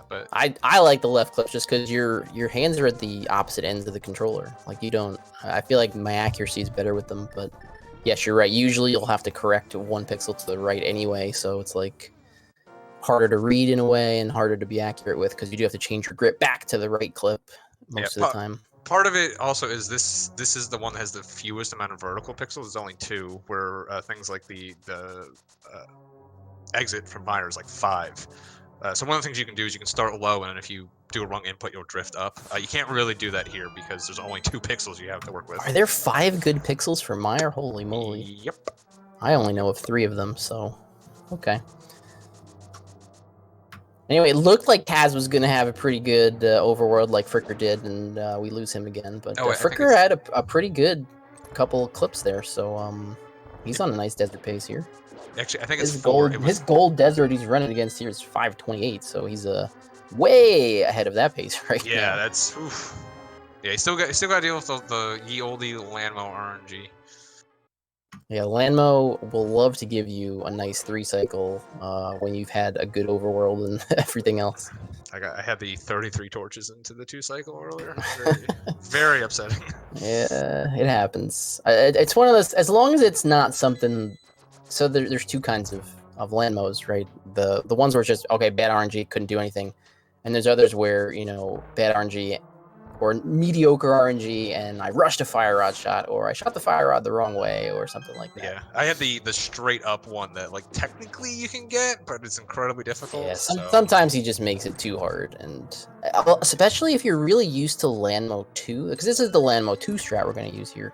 But I like the left clips just because your hands are at the opposite ends of the controller. Like you don't. I feel like my accuracy is better with them, but yes, you're right. Usually you'll have to correct 1 pixel to the right anyway, so it's like harder to read in a way and harder to be accurate with because you do have to change your grip back to the right clip most of the time. Part of it also is this is the one that has the fewest amount of vertical pixels. It's only 2, where things like the exit from Mire is like 5. So one of the things you can do is you can start low, and if you do a wrong input, you'll drift up. You can't really do that here because there's only 2 pixels you have to work with. Are there 5 good pixels for Mire? Holy moly. Yep. I only know of 3 of them, so okay. Anyway, it looked like Kaz was going to have a pretty good overworld like Fricker did, and we lose him again. But Fricker had a pretty good couple of clips there, so he's on a nice desert pace here. Actually, I think it's 4. His gold desert he's running against here is 5:28, so he's way ahead of that pace right now. Yeah, that's oof. Yeah, he's still got to deal with the ye olde Landmo RNG. Yeah, Landmo will love to give you a nice 3 cycle when you've had a good overworld and everything else. I had the 33 torches into the 2 cycle earlier. Very upsetting. Yeah, it happens. It's one of those. As long as it's not something. So there's 2 kinds of Landmos, right? The ones where it's just okay, bad RNG, couldn't do anything, and there's others where bad RNG or mediocre RNG, and I rushed a fire rod shot, or I shot the fire rod the wrong way, or something like that. Yeah, I had the straight up one that like technically you can get, but it's incredibly difficult. Yeah, sometimes he just makes it too hard, and especially if you're really used to Landmo 2, because this is the Landmo 2 strat we're going to use here,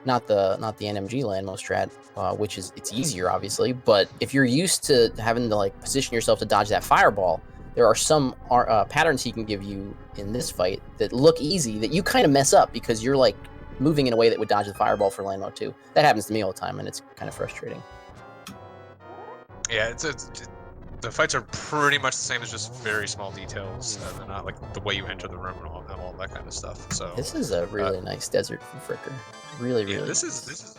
not the NMG Landmo strat, which it's easier obviously, but if you're used to having to like position yourself to dodge that fireball, there are some patterns he can give you in this fight that look easy that you kind of mess up because you're like moving in a way that would dodge the fireball for Landmo 2. That happens to me all the time, and it's kind of frustrating. Yeah, the fights are pretty much the same as just very small details. They're not like the way you enter the room and all that kind of stuff. So This is a really nice desert for Fricker. Really, yeah, really this nice.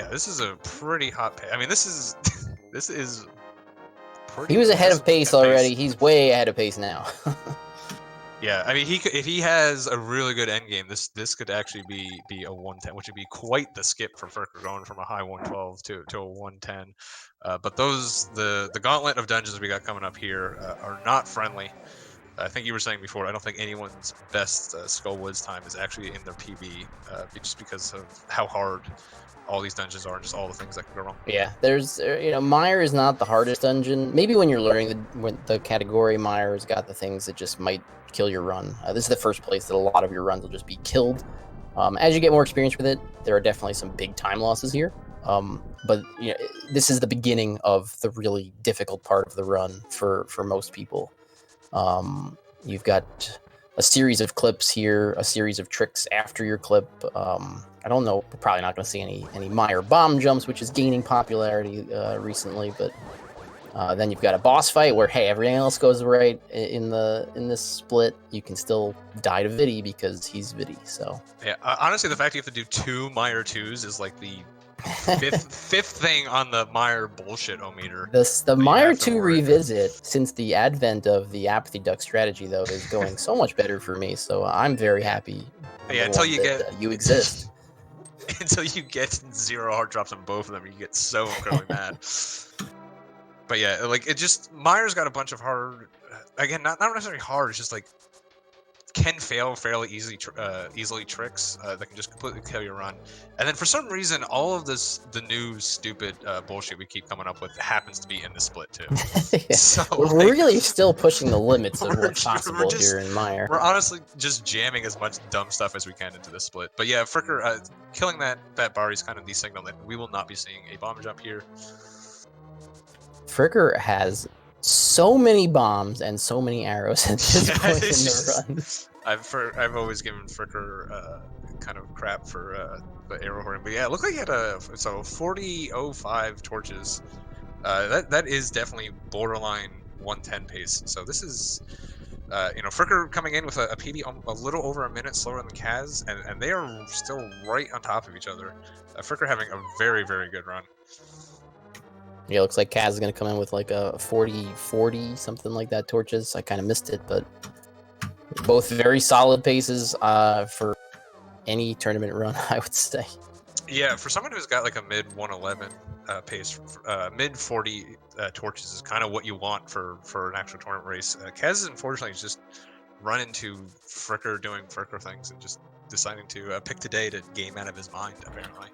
this is a pretty hot pace. I mean, this is this is pretty. He was ahead of pace already. Pace. He's way ahead of pace now. Yeah, I mean, if he has a really good end game, this could actually be a 110, which would be quite the skip for Fricker, going from a high 112 to a 110. But the gauntlet of dungeons we got coming up here are not friendly. I think you were saying before, I don't think anyone's best Skull Woods time is actually in their PB, just because of how hard all these dungeons are and just all the things that can go wrong. Yeah, there's Mire is not the hardest dungeon. Maybe when you're learning the category, Mire's got the things that just might kill your run. This is the first place that a lot of your runs will just be killed. As you get more experience with it, there are definitely some big time losses here. But this is the beginning of the really difficult part of the run for most people. You've got a series of clips here, a series of tricks after your clip. I don't know, we're probably not going to see any Mire bomb jumps, which is gaining popularity recently, but then you've got a boss fight where, hey, everything else goes right in this split. You can still die to Viddy because he's Viddy. So yeah, honestly, the fact you have to do 2 Mire 2s is like the fifth thing on the Mire bullshit-o-meter. The Mire 2 revisit, since the advent of the Apathy Duck strategy, though, is going so much better for me. So I'm very happy. Yeah, until you you exist. Until you get 0 hard drops on both of them, you get so incredibly mad. But yeah, like Mire's got a bunch of hard, again, not necessarily hard. It's just like can fail fairly easily tricks that can just completely kill your run. And then for some reason, all of the new stupid bullshit we keep coming up with happens to be in the split too. Yeah. So we're really still pushing the limits of what's possible here in Mire. We're honestly just jamming as much dumb stuff as we can into the split. But yeah, Fricker killing that bar is kind of the signal that we will not be seeing a bomb jump here. Fricker has so many bombs and so many arrows at this point in the run. I've always given Fricker kind of crap for the arrow hoarding, but yeah, it looked like he had 40.05 torches. That is definitely borderline 110 pace. So this is Fricker coming in with a PB a little over a minute slower than Kaz, and they are still right on top of each other. Fricker having a very, very good run. Yeah, looks like Kaz is going to come in with like a 40, something like that, torches. I kind of missed it, but both very solid paces for any tournament run, I would say. Yeah, for someone who's got like a mid 111 pace, mid 40 torches is kind of what you want for an actual tournament race. Kaz, unfortunately, is just run into Fricker doing Fricker things and just deciding to pick today to game out of his mind, apparently.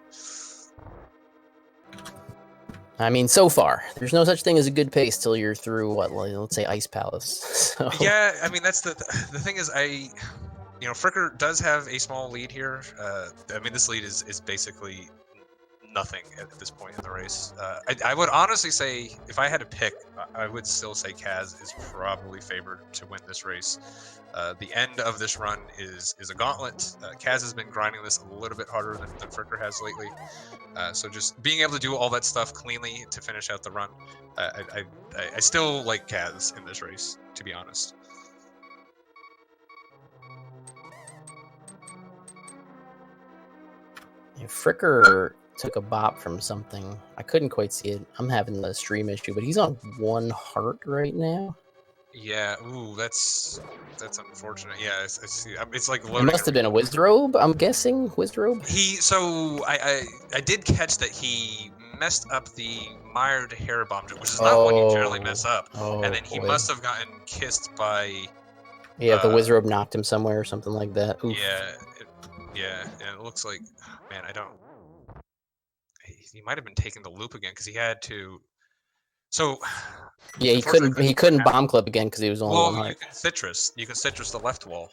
I mean, so far, there's no such thing as a good pace till you're through, let's say Ice Palace. So. Yeah, I mean, that's the thing is, Fricker does have a small lead here. I mean, this lead is basically nothing at this point in the race. I would honestly say, if I had to pick, I would still say Kaz is probably favored to win this race. The end of this run is a gauntlet. Kaz has been grinding this a little bit harder than Fricker has lately. So just being able to do all that stuff cleanly to finish out the run, I still like Kaz in this race, to be honest. Fricker took a bop from something. I couldn't quite see it. I'm having the stream issue, but he's on 1 heart right now. Yeah, ooh, that's unfortunate. Yeah, I see. It's like loading. It must have been a Wizrobe, I'm guessing. Wizrobe? I did catch that he messed up the mired hair bomb jump, which is not one you generally mess up. And then he must have gotten kissed by... Yeah, the Wizrobe knocked him somewhere or something like that. Oof. Yeah, and it looks like... Man, I don't... He might have been taking the loop again, because he had to... So... Yeah, he couldn't bomb clip again because he was only 1 heart. You can citrus the left wall.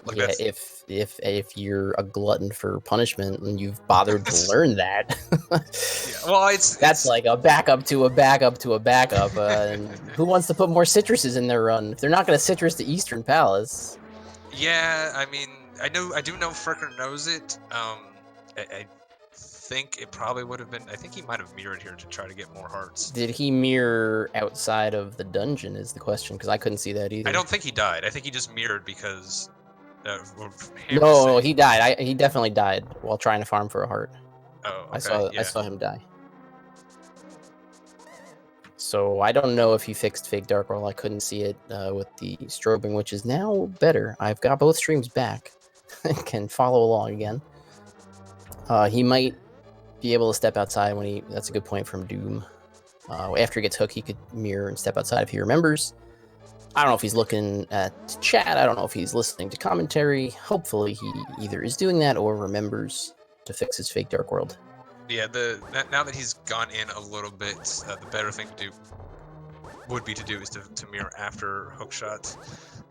Like yeah, if you're a glutton for punishment and you've bothered to learn that. Yeah, well, that's like a backup to a backup to a backup. And who wants to put more citruses in their run? If they're not going to citrus the Eastern Palace. Yeah, I mean, I do know Fricker knows it. I think it probably would have been. I think he might have mirrored here to try to get more hearts. Did he mirror outside of the dungeon? Is the question, because I couldn't see that either. I don't think he died. I think he just mirrored because. No, he died. He definitely died while trying to farm for a heart. Oh, okay. I saw him die. So I don't know if he fixed Fake Dark World. I couldn't see it with the strobing, which is now better. I've got both streams back and can follow along again. He might be able to step outside when he... That's a good point from Doom. After he gets hooked, he could mirror and step outside if he remembers. I don't know if he's looking at chat. I don't know if he's listening to commentary. Hopefully he either is doing that or remembers to fix his Fake Dark World. Yeah, now that he's gone in a little bit, the better thing to do would be to to mirror after hook shot.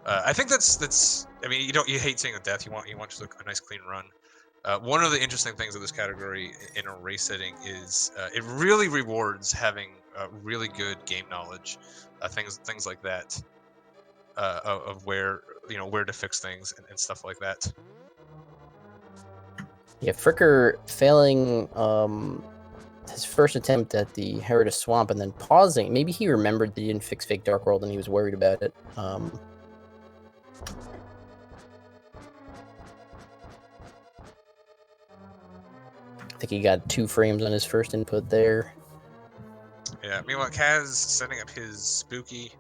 I think that's. I mean, you hate seeing a death. You want just a nice clean run. One of the interesting things of this category in a race setting is it really rewards having really good game knowledge, things like that, of where to fix things and stuff like that. Yeah, Fricker failing his first attempt at the Heritage Swamp and then pausing. Maybe he remembered that he didn't fix Fake Dark World and he was worried about it. I think he got 2 frames on his first input there. Yeah, meanwhile, Kaz setting up his spooky.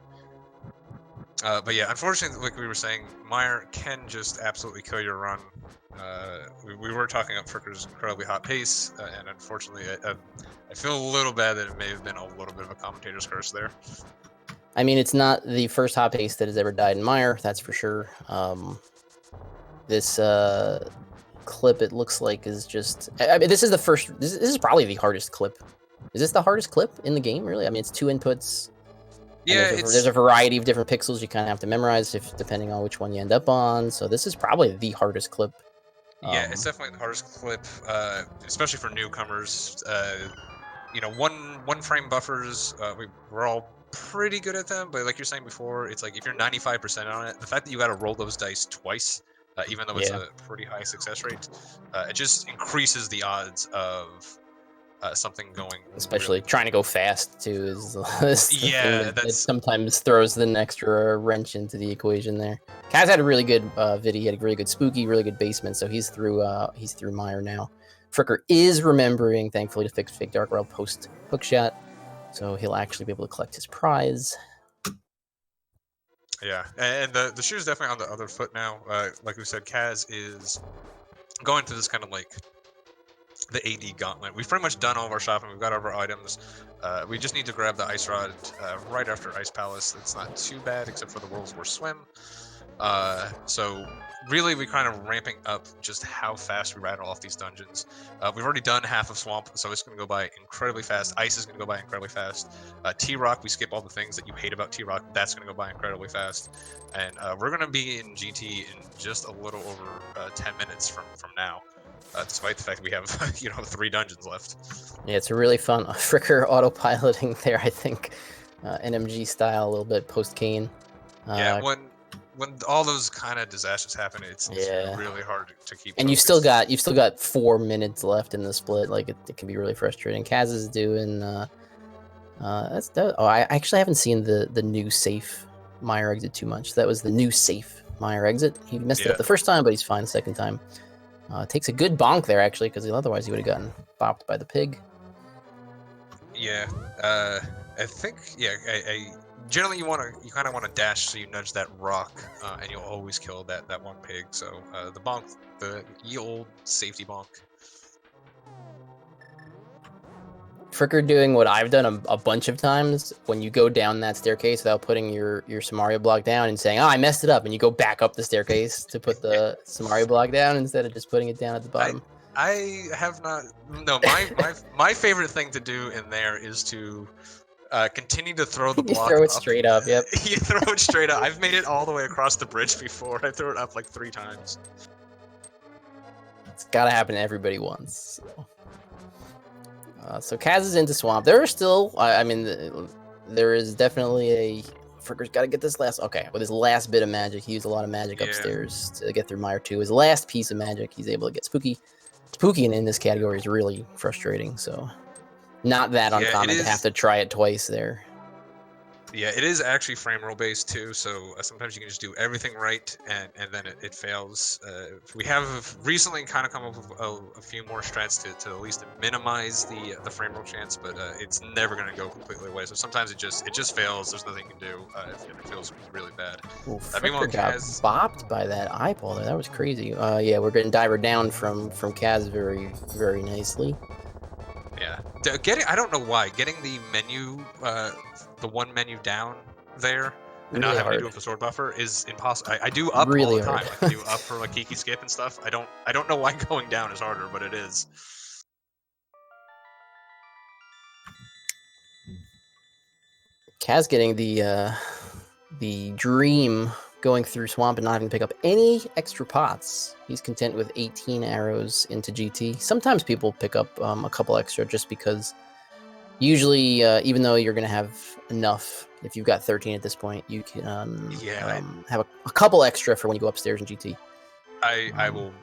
But yeah, unfortunately, like we were saying, Meyer can just absolutely kill your run. We were talking up Fricker's incredibly hot pace, and unfortunately, I feel a little bad that it may have been a little bit of a commentator's curse there. I mean, it's not the first hot pace that has ever died in Meyer, that's for sure. This clip, it looks like, is just... I mean, this is the first... This is probably the hardest clip. Is this the hardest clip in the game, really? I mean, it's 2 inputs. Yeah, there's a variety of different pixels you kind of have to memorize depending on which one you end up on. So this is probably the hardest clip. Yeah, it's definitely the hardest clip, especially for newcomers. One frame buffers, we're all pretty good at them, but like you're saying before, it's like if you're 95% on it, the fact that you got to roll those dice twice, even though it's a pretty high success rate, it just increases the odds of something going. Especially really trying to go fast too is that sometimes throws an extra wrench into the equation there. Kaz had a really good vid. He had a really good spooky, really good basement, so he's through Meyer now. Fricker is remembering, thankfully, to fix Fake Dark World post hookshot, so he'll actually be able to collect his prize. Yeah, and the shoe's definitely on the other foot now. Like we said, Kaz is going through this kind of like the AD gauntlet. We've pretty much done all of our shopping. We've got all of our items. We just need to grab the ice rod right after Ice Palace. It's not too bad, except for the World's Worst Swim. So really, we're kind of ramping up just how fast we rattle off these dungeons. We've already done half of Swamp, so it's going to go by incredibly fast. Ice is going to go by incredibly fast. T-Rock, we skip all the things that you hate about T-Rock. That's going to go by incredibly fast. And we're going to be in GT in just a little over 10 minutes from now. Despite the fact that we have 3 dungeons left. Yeah, it's a really fun Fricker autopiloting there, I think. NMG style, a little bit post-Kane. Yeah, when all those kind of disasters happen, it's really hard to keep. And you've still got 4 minutes left in the split. Like it can be really frustrating. Kaz is doing. I actually haven't seen the new safe Meyer exit too much. That was the new safe Meyer exit. He messed it up the first time, but he's fine the second time. Takes a good bonk there, actually, because otherwise he would have gotten bopped by the pig. Yeah, I think, generally you kind of want to dash so you nudge that rock, and you'll always kill that one pig. So the bonk, the ye old safety bonk. Fricker doing what I've done a bunch of times when you go down that staircase without putting your Samaria block down and saying, "Oh, I messed it up," and you go back up the staircase to put the Samaria block down instead of just putting it down at the bottom. I have not. No, my favorite thing to do in there is to continue to throw the block. You throw it straight up. Yep. You throw it straight up. I've made it all the way across the bridge before. I threw it up like 3 times. It's gotta happen to everybody once. So Kaz is into Swamp. There are still, I mean, there is definitely Fricker's got to get this last, with his last bit of magic. He used a lot of magic upstairs to get through Meyer 2. His last piece of magic, he's able to get Spooky. Spooking in this category is really frustrating, so not that uncommon to have to try it twice there. Yeah, it is actually frame rule based too, so sometimes you can just do everything right and then it fails. We have recently kind of come up with a few more strats to at least minimize the frame rule chance, but it's never going to go completely away. So sometimes it just fails. There's nothing you can do if it feels really bad. Ooh, Fricker got bopped by that eyeball there. That was crazy. Yeah, we're getting diver down from Kaz very, very nicely. Yeah, I don't know why getting the menu, the one menu down there, and not having to do it with the sword buffer is impossible. I do up all the time. I can do up for like Kiki skip and stuff. I don't know why going down is harder, but it is. Kaz getting the dream going through swamp and not having to pick up any extra pots. He's content with 18 arrows into GT. Sometimes people pick up a couple extra just because usually, even though you're going to have enough, if you've got 13 at this point, you can have a couple extra for when you go upstairs in GT. I will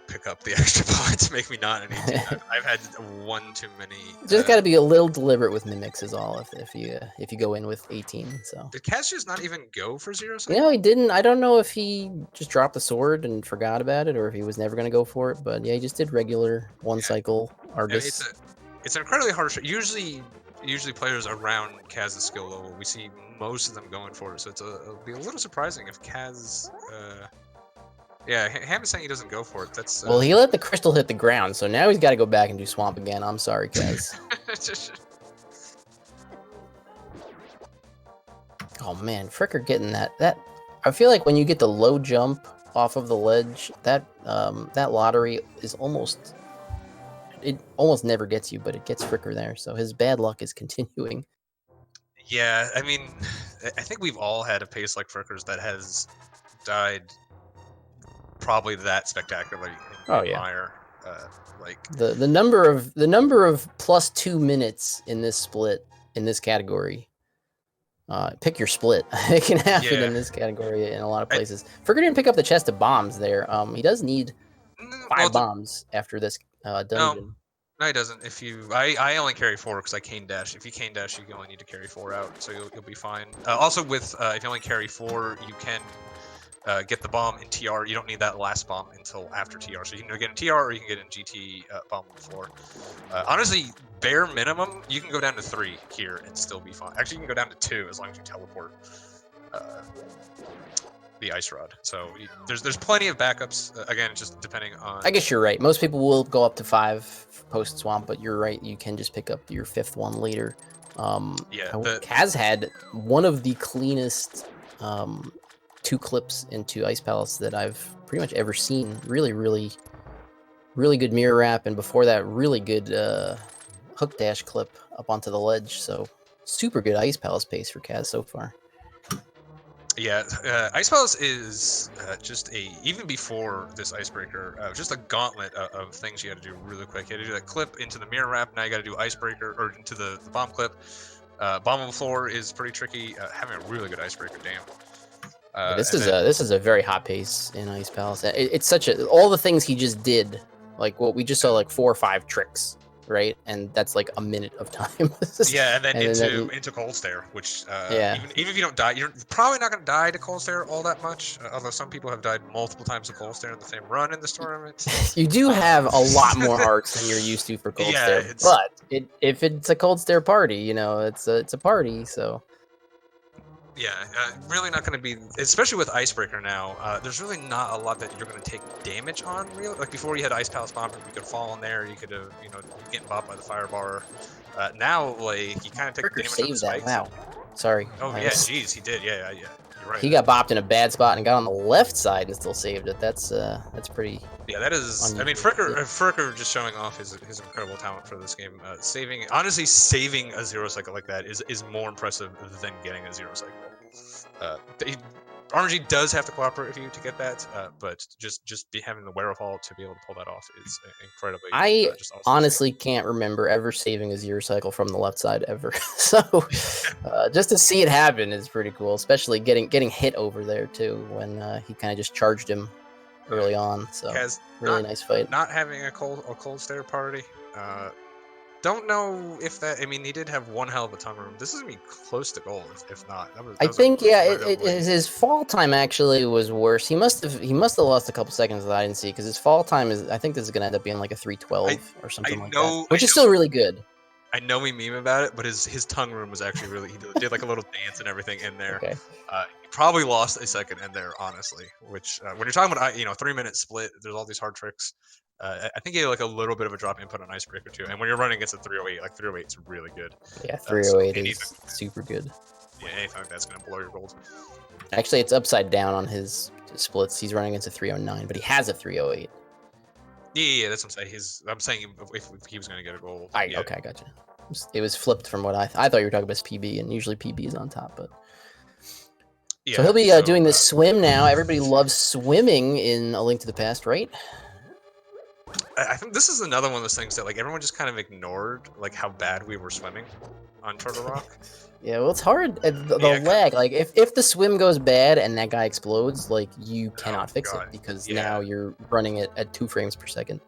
pick up the extra pots. Make me not an 18. I've had one too many. Just got to be a little deliberate with mimics is all. If you go in with 18, so did Cass just not even go for zero cycle? Yeah, he didn't. I don't know if he just dropped the sword and forgot about it, or if he was never going to go for it. But yeah, he just did regular one cycle Argus. It's an incredibly hard shot. Usually players around Kaz's skill level, we see most of them going for it. So it'll be a little surprising if Kaz. Yeah, Ham is saying he doesn't go for it. That's well, he let the crystal hit the ground, so now he's got to go back and do swamp again. I'm sorry, Kaz. Oh man, Fricker getting that. I feel like when you get the low jump off of the ledge, that lottery is almost never gets you, but it gets Fricker there. So his bad luck is continuing. Yeah, I mean, I think we've all had a pace like Fricker's that has died probably that spectacularly in Mire. Like the number of +2 minutes in this split in this category. Pick your split. It can happen in this category in a lot of places. Fricker didn't pick up the chest of bombs there. He does need 5 bombs after this dungeon. No, he doesn't. I only carry 4 because I cane dash. If you cane dash, you only need to carry 4 out, so you'll be fine. Also, with if you only carry 4, you can get the bomb in TR. You don't need that last bomb until after TR. So you can get in TR or you can get in GT bomb on the floor. Honestly, bare minimum, you can go down to 3 here and still be fine. Actually, you can go down to 2 as long as you teleport the ice rod. So there's plenty of backups. Again, just depending on. I guess you're right. Most people will go up to 5 post swamp, but you're right. You can just pick up your 5th one later. Kaz had one of the cleanest 2 clips into Ice Palace that I've pretty much ever seen. Really, really, really good mirror wrap, and before that, really good hook dash clip up onto the ledge. So super good Ice Palace pace for Kaz so far. Yeah, Ice Palace is even before this icebreaker, just a gauntlet of things you got to do really quick. You got to do that clip into the mirror wrap. Now you got to do icebreaker or into the bomb clip. Bomb on the floor is pretty tricky. Having a really good icebreaker, damn. This is a very hot pace in Ice Palace. It's such all the things he just did, like what we just saw, like 4 or 5 tricks, right? And that's like a minute of time. Yeah, and then into Cold Stare, which even if you don't die, you're probably not going to die to Cold Stare all that much. Although some people have died multiple times to Cold Stare in the same run in this tournament. You do have a lot more hearts than you're used to for Cold Stare, but if it's a Cold Stare party, you know, it's a party, so. Yeah, really not going to be, especially with Icebreaker now, there's really not a lot that you're going to take damage on, really. Like before you had Ice Palace Bomb, you could fall in there, you could have, get bopped by the fire bar. Now, like, you kind of take damage on the spikes. Wow. Sorry. Oh, yeah, jeez, he did, yeah, you're right. He got bopped in a bad spot and got on the left side and still saved it. That's pretty... Yeah, that is... I mean, Fricker just showing off his incredible talent for this game. Honestly, saving a 0 cycle like that is more impressive than getting a 0 cycle. RMG does have to cooperate with you to get that, but just having the wherewithal to be able to pull that off is incredibly. Just awesome. Honestly can't remember ever saving a 0 cycle from the left side ever. So just to see it happen is pretty cool, especially getting hit over there too when he kind of just charged him early on. So Kaz, really nice fight. not having a cold stare party. Don't know if that. I mean, he did have one hell of a tongue room. This is gonna be close to gold, if not. That I was a think incredibly... his fall time actually was worse. He must have lost a couple seconds that I didn't see because his fall time is, I think this is gonna end up being like a 3:12 or something like that, which is still really good. I know we meme about it, but his tongue room was actually really. He did like a little dance and everything in there. Okay. He probably lost a second in there, honestly. Which when you're talking about 3-minute split, there's all these hard tricks. I think he had like a little bit of a drop input on Icebreaker too. And when you're running against a 308, like 308 is really good. Yeah, 308 is super good. Yeah, anything like that's gonna blow your gold. Actually, it's upside down on his splits. He's running against a 309, but he has a 308. Yeah, that's what I'm saying. I'm saying if he was gonna get a gold. Okay, I gotcha. It was flipped from what I thought you were talking about his PB, and usually PB is on top, but. Yeah, so he'll be doing this swim now. Everybody loves swimming in A Link to the Past, right? I think this is another one of those things that like everyone just kind of ignored, like how bad we were swimming on Turtle Rock. Yeah, well, it's hard. The lag, like if the swim goes bad and that guy explodes, like you cannot fix it because now you're running it at 2 frames per second.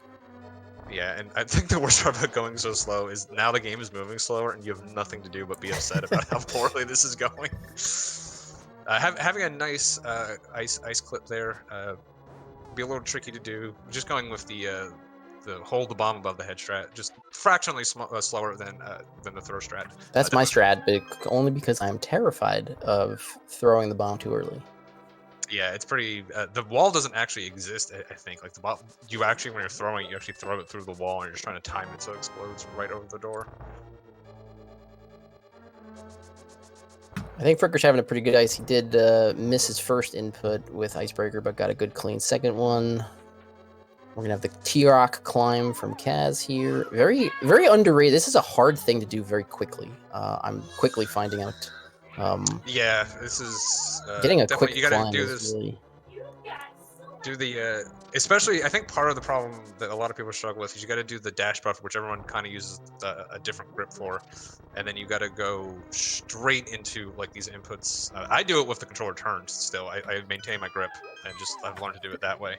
Yeah, and I think the worst part about going so slow is now the game is moving slower and you have nothing to do but be upset about how poorly this is going. Having a nice ice clip there, be a little tricky to do. Just going with the hold the bomb above the head strat, just fractionally slower than the throw strat. That's my strat, but only because I'm terrified of throwing the bomb too early. Yeah, it's pretty. The wall doesn't actually exist. I think like the bomb, you actually when you're throwing, you actually throw it through the wall, and you're just trying to time it so it explodes right over the door. I think Fricker's having a pretty good ice. He did miss his first input with Icebreaker, but got a good clean second one. We're gonna have the T-Rock climb from Kaz here. Very, very underrated. This is a hard thing to do very quickly. I'm quickly finding out. Yeah, this is getting a quick you gotta climb do this. Really... Do the especially I think part of the problem that a lot of people struggle with is you got to do the dash buffer, which everyone kind of uses a different grip for, and then you got to go straight into like these inputs. I do it with the controller turned still. I maintain my grip and just I've learned to do it that way.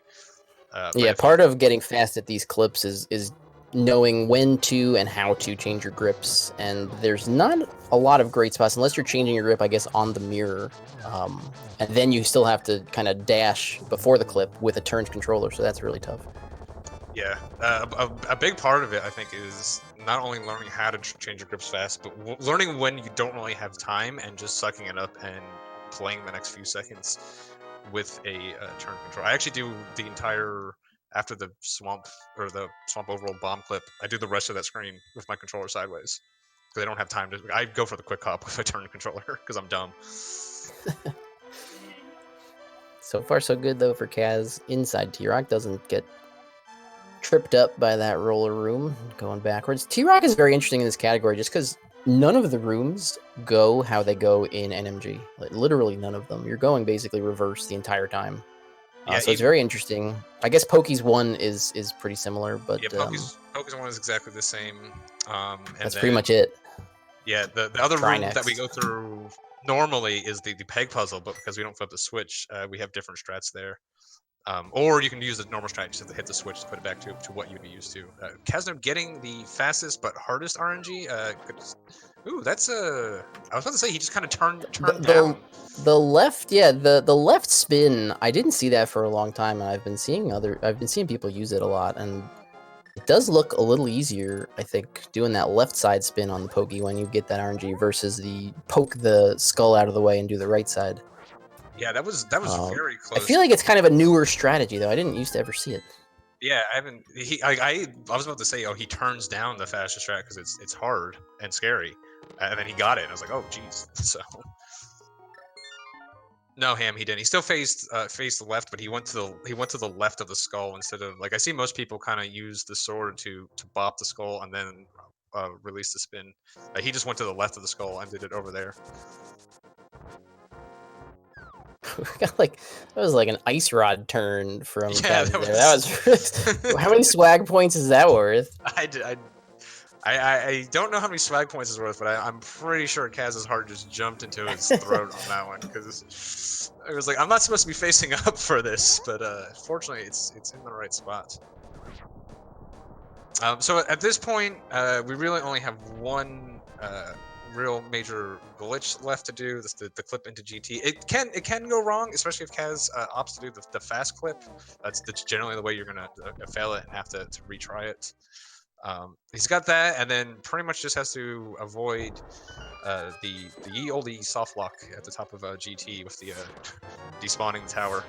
Yeah, part of getting fast at these clips is knowing when to and how to change your grips, and there's not a lot of great spots unless you're changing your grip, I guess, on the mirror, and then you still have to kind of dash before the clip with a turned controller, so that's really tough. Yeah, a big part of it, I think, is not only learning how to change your grips fast, but learning when you don't really have time and just sucking it up and playing the next few seconds with a turn control. I actually do the entire after the swamp overall bomb clip. I do the rest of that screen with my controller sideways because I don't have time to. I go for the quick hop if I turn the controller because I'm dumb. So far, so good though for Kaz. Inside T-Rock doesn't get tripped up by that roller room going backwards. T-Rock is very interesting in this category just because none of the rooms go how they go in NMG. Like, literally none of them. You're going basically reverse the entire time. Yeah, so it's very interesting. I guess Pokey's 1 is pretty similar, but yeah, Pokey's 1 is exactly the same. And that's pretty much it. Yeah, the other room that we go through normally is the peg puzzle, but because we don't flip the switch, we have different strats there. Or you can use the normal strat just to hit the switch to put it back to what you'd be used to. Caznode getting the fastest but hardest RNG. Ooh, that's I was about to say he just kind of turned down. The left, yeah, the left spin. I didn't see that for a long time, and I've been seeing people use it a lot, and it does look a little easier, I think, doing that left side spin on the pokey when you get that RNG versus the poke the skull out of the way and do the right side. Yeah, that was very close. I feel like it's kind of a newer strategy, though. I didn't used to ever see it. Yeah, I haven't. I was about to say, he turns down the fastest strat because it's hard and scary, and then he got it. And I was like, oh, geez. So no, Ham, he didn't. He still faced left, but he went to the left of the skull instead of like I see most people kind of use the sword to bop the skull and then release the spin. He just went to the left of the skull and did it over there. Got that was like an ice rod turn from that was how many swag points is that worth? I don't know how many swag points is worth, but I'm pretty sure Kaz's heart just jumped into his throat on that one because it was like I'm not supposed to be facing up for this, but fortunately it's in the right spot. So at this point, we really only have one real major glitch left to do. This the clip into GT. It can go wrong, especially if Kaz opts to do the fast clip. That's generally the way you're gonna fail it and have to retry it. He's got that, and then pretty much just has to avoid the ye olde soft lock at the top of GT with the despawning the tower,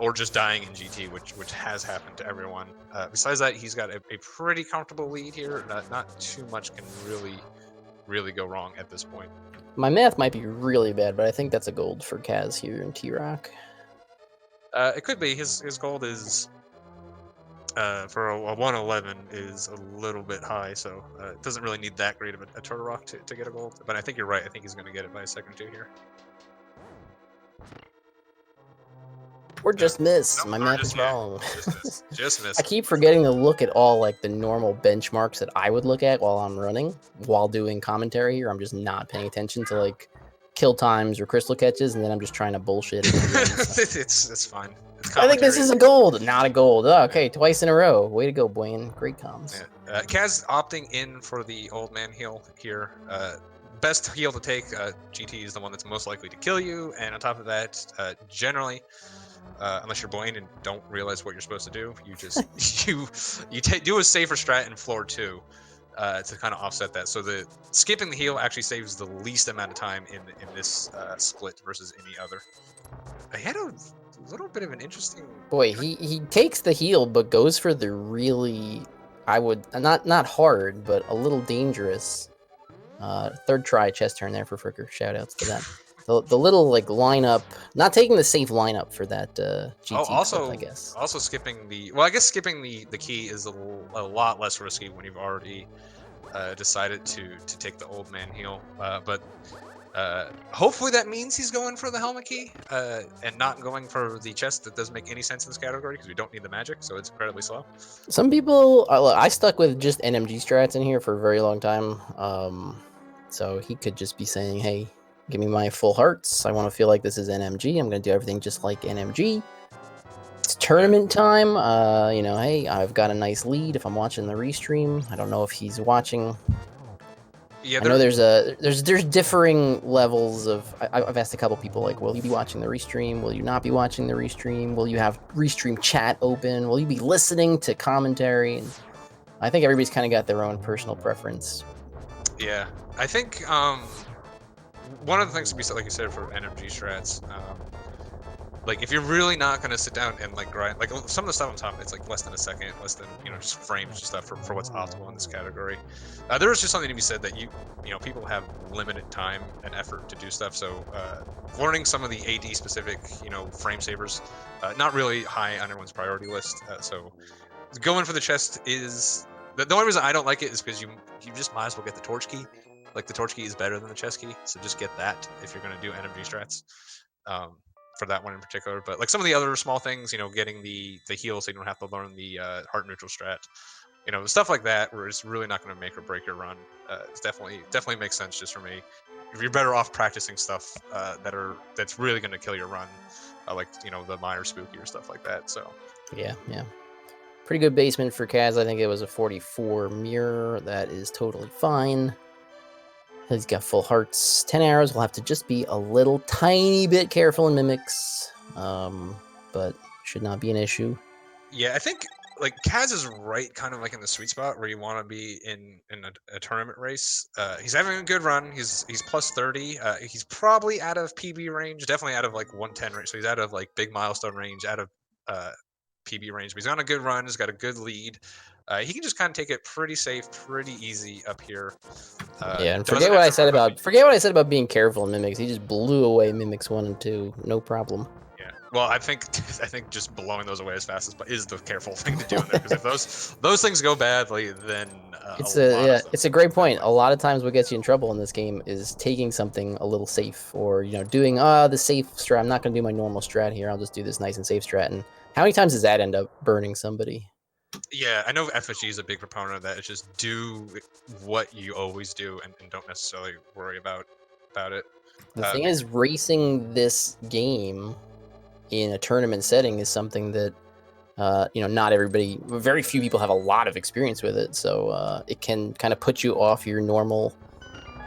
or just dying in GT, which has happened to everyone. Besides that, he's got a pretty comfortable lead here. Not too much can really go wrong at this point. My math might be really bad, but I think that's a gold for Kaz here in T-Rock. It could be. His gold is for a 111 is a little bit high, so it doesn't really need that great of a turtle rock to get a gold. But I think you're right. I think he's going to get it by a second or two here. Or just miss. Nope, My math is wrong. Just miss. I keep forgetting to look at all like the normal benchmarks that I would look at while I'm running, while doing commentary here. I'm just not paying attention to like kill times or crystal catches, and then I'm just trying to bullshit. It's fine. I think this is a gold, not a gold. Oh, okay, twice in a row. Way to go, Blaine. Great comms. Yeah. Kaz opting in for the old man heal here. Best heal to take. GT is the one that's most likely to kill you, and on top of that, generally, unless you're Blaine and don't realize what you're supposed to do, you just you do a safer strat in floor 2 to kind of offset that. So the skipping the heal actually saves the least amount of time in this split versus any other. I had a little bit of an interesting. Boy, he takes the heal, but goes for the really, I would not hard, but a little dangerous. Third try chest turn there for Fricker. Shoutouts to that. The little like lineup, not taking the safe lineup for that GT also clip, I guess. Also skipping the, well, I guess skipping the key is a lot less risky when you've already decided to take the old man heal. But hopefully that means he's going for the helmet key and not going for the chest. That doesn't make any sense in this category because we don't need the magic, so it's incredibly slow. Some people, I stuck with just NMG strats in here for a very long time. So he could just be saying, hey, give me my full hearts. I want to feel like this is NMG. I'm going to do everything just like NMG. It's tournament time. You know, hey, I've got a nice lead if I'm watching the restream. I don't know if he's watching. Yeah, I know there's differing levels of. I've asked a couple people like, will you be watching the restream? Will you not be watching the restream? Will you have restream chat open? Will you be listening to commentary? And I think everybody's kind of got their own personal preference. Yeah, I think one of the things to be said, like you said, for NMG strats, like if you're really not gonna sit down and like grind, like some of the stuff I'm talking, it's like less than a second, less than, you know, just frames and stuff for what's optimal in this category. There is just something to be said that you know people have limited time and effort to do stuff, so learning some of the AD specific, you know, frame savers, not really high on everyone's priority list. So going for the chest is the only reason I don't like it is because you just might as well get the torch key. Like the torch key is better than the chest key, so just get that if you're gonna do NMG strats. For that one in particular, but like some of the other small things, you know, getting the heal so you don't have to learn the heart neutral strat, you know, stuff like that, where it's really not going to make or break your run. It's definitely makes sense just for me. If you're better off practicing stuff that's really going to kill your run, like, you know, the Meyer Spooky or stuff like that. So yeah, pretty good basement for Kaz. I think it was a 44 mirror. That is totally fine. He's got full hearts, 10 arrows. We'll have to just be a little tiny bit careful in mimics, but should not be an issue. Yeah, I think like Kaz is right, kind of like in the sweet spot where you want to be in a tournament race. He's having a good run. He's plus 30. He's probably out of PB range, definitely out of like 110 range. So he's out of like big milestone range, out of PB range. But he's on a good run. He's got a good lead. He can just kind of take it pretty safe, pretty easy up here. Yeah, and forget what I said about being careful in mimics. He just blew away mimics 1 and 2, no problem. Yeah, well, I think just blowing those away as fast as is the careful thing to do in there, because if those things go badly, then it's a great point. A lot of times, what gets you in trouble in this game is taking something a little safe, or you know, doing the safe strat. I'm not going to do my normal strat here. I'll just do this nice and safe strat. And how many times does that end up burning somebody? Yeah, I know FSG is a big proponent of that. It's just do what you always do and don't necessarily worry about it. The thing is, racing this game in a tournament setting is something that not everybody, very few people have a lot of experience with it, so it can kind of put you off your normal.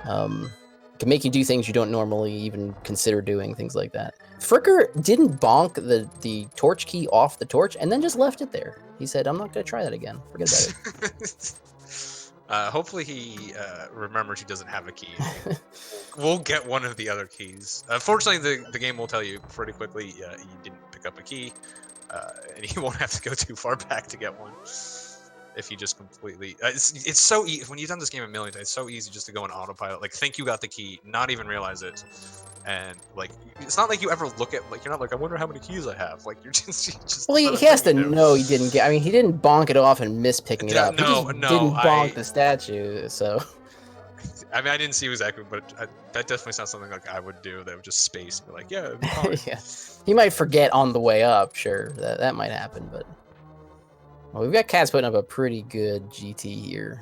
Can make you do things you don't normally even consider doing, things like that. Fricker didn't bonk the torch key off the torch and then just left it there. He said, "I'm not going to try that again. Forget about it." Hopefully he remembers he doesn't have a key. We'll get one of the other keys. Fortunately, the game will tell you pretty quickly you didn't pick up a key, and you won't have to go too far back to get one. If you just completely, it's so easy when you've done this game a million times. It's so easy just to go on autopilot, like think you got the key, not even realize it, and like it's not like you ever look at like you're not like I wonder how many keys I have. Like you just. Well, he has to know he didn't get. I mean, he didn't bonk it off and miss picking it up. He just didn't bonk the statue. So. I mean, I didn't see exactly, but that definitely sounds something like I would do. That would just space and be like, yeah, yeah. He might forget on the way up. Sure, that might happen, but. Well, we've got Kaz putting up a pretty good GT here.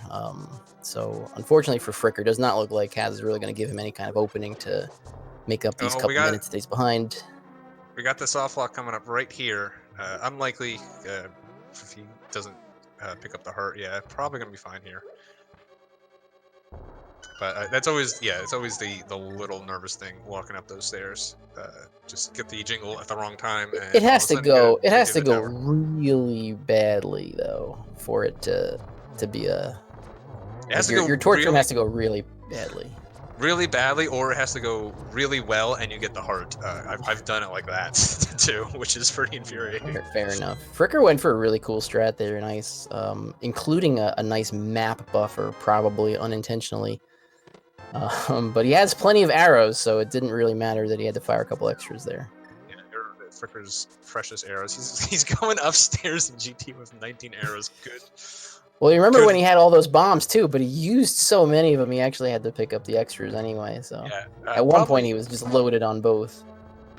So unfortunately for Fricker, does not look like Kaz is really going to give him any kind of opening to make up these couple minutes that he's behind. We got the soft lock coming up right here. Unlikely if he doesn't pick up the hurt. Yeah, probably going to be fine here. But that's always, it's always the little nervous thing walking up those stairs. Just get the jingle at the wrong time. And it has to go. It has to go really badly though for it to be a. Your torch room has to go really badly. Really badly, or it has to go really well, and you get the heart. I've done it like that too, which is pretty infuriating. Fair enough. Fricker went for a really cool strat there, nice, including a nice map buffer, probably unintentionally. But he has plenty of arrows, so it didn't really matter that he had to fire a couple extras there. Yeah, Fricker's precious arrows. He's going upstairs in GT with 19 arrows. Good. Well, you remember when he had all those bombs too, but he used so many of them, he actually had to pick up the extras anyway. So yeah, at one point he was just loaded on both.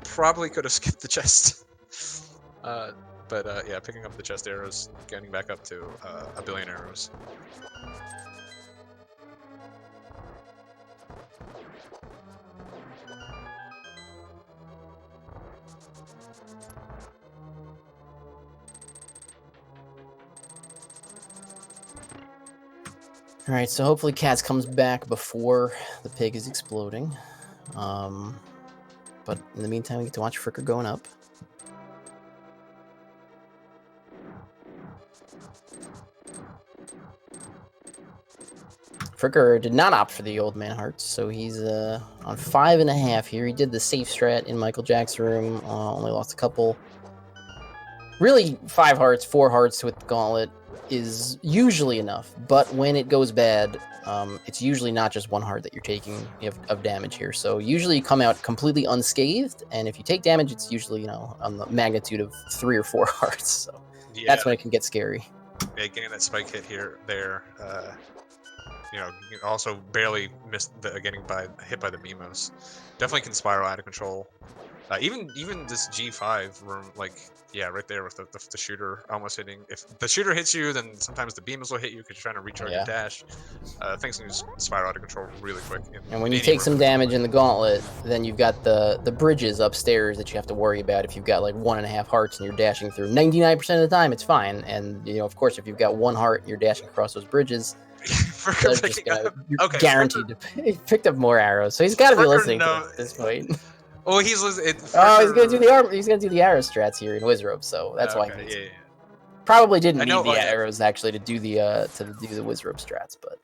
Probably could have skipped the chest. But yeah, picking up the chest arrows, getting back up to 1 billion arrows. All right, so hopefully Kaz comes back before the pig is exploding. But in the meantime, we get to watch Fricker going up. Fricker did not opt for the old man hearts, so he's on 5.5 here. He did the safe strat in Michael Jack's room, only lost a couple. Really, 5 hearts, 4 hearts with the gauntlet is usually enough, but when it goes bad, it's usually not just 1 heart that you're taking of damage here. So usually you come out completely unscathed, and if you take damage, it's usually on the magnitude of 3 or 4 hearts. So that's when it can get scary. Yeah, getting that spike hit there. You also barely missed getting hit by the BMOS. Definitely can spiral out of control. Even this G5 room, like, yeah, right there with the shooter almost hitting. If the shooter hits you, then sometimes the beams will hit you because you're trying to recharge your dash. Things can just spiral out of control really quick. And when you take some damage in the gauntlet, then you've got the bridges upstairs that you have to worry about. If you've got like 1.5 hearts and you're dashing through 99% of the time, it's fine. And of course, if you've got 1 heart and you're dashing across those bridges, you're guaranteed to pick up more arrows. So he's got to be listening to this point. Oh, he's listening. He's gonna do the arrow strats here in Wizrobe, so that's why he probably didn't need the arrows actually to do the Wizrobe strats, but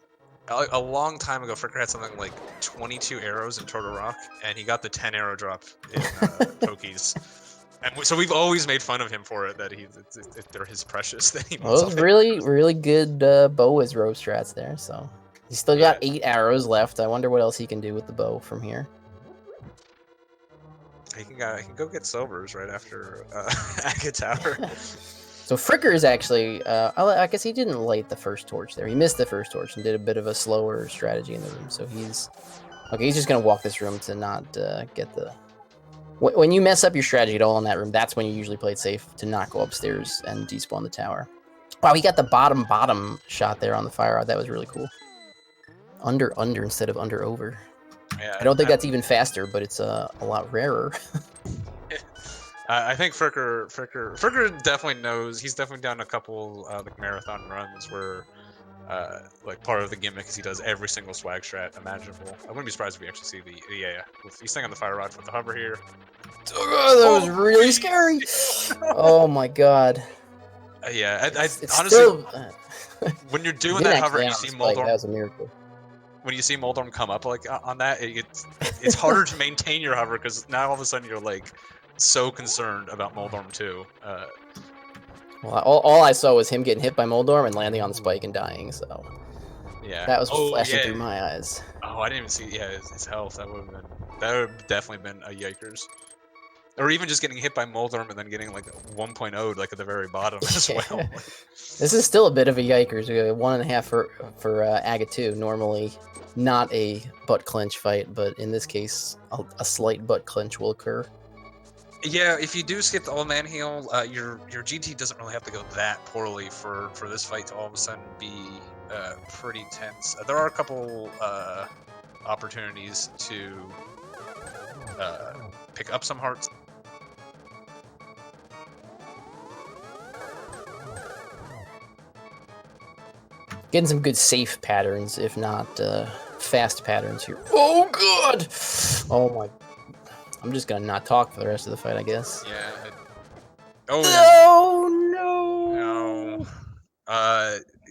a long time ago, Fricker had something like 22 arrows in Turtle Rock, and he got the 10 arrow drop in Pokies. And so we've always made fun of him for it, that they're his precious. That he those really good bow Wizrobe strats there. So he's still got 8 arrows left. I wonder what else he can do with the bow from here. He can go get silvers right after Aga Tower. So Fricker is actually, I guess he didn't light the first torch there. He missed the first torch and did a bit of a slower strategy in the room. So he's just going to walk this room to not get the... When you mess up your strategy at all in that room, that's when you usually play it safe to not go upstairs and despawn the tower. Wow, he got the bottom shot there on the fire rod. That was really cool. Under instead of under over. Yeah, I don't think that's even faster, but it's a lot rarer. I think Fricker definitely knows. He's definitely done a couple like marathon runs where like part of the gimmick is he does every single swag strat imaginable. I wouldn't be surprised if we actually see the he's staying on the fire rod with the hover here. Oh, that was really scary. Oh my god. Yeah, It's honestly, still, when you're doing didn't that hover, actually and you on see the spike. That Moldorm. was a miracle. When you see Moldorm come up like on that, it's harder to maintain your hover because now all of a sudden you're like so concerned about Moldorm too. Well, all I saw was him getting hit by Moldorm and landing on the spike and dying. So Yeah, that was flashing through my eyes. Oh, I didn't even see. Yeah, his health. That would have definitely been a yikers. Or even just getting hit by Moldorm and then getting like 1.0 like at the very bottom as well. This is still a bit of a yikers. We got 1.5 for Aga 2. Normally not a butt clinch fight, but in this case, a slight butt clinch will occur. Yeah, if you do skip the all man heal, your GT doesn't really have to go that poorly for this fight to all of a sudden be pretty tense. There are a couple opportunities to pick up some hearts. Getting some good safe patterns, if not fast patterns here. Oh, God! Oh, my. I'm just going to not talk for the rest of the fight, I guess. Yeah. Oh, no!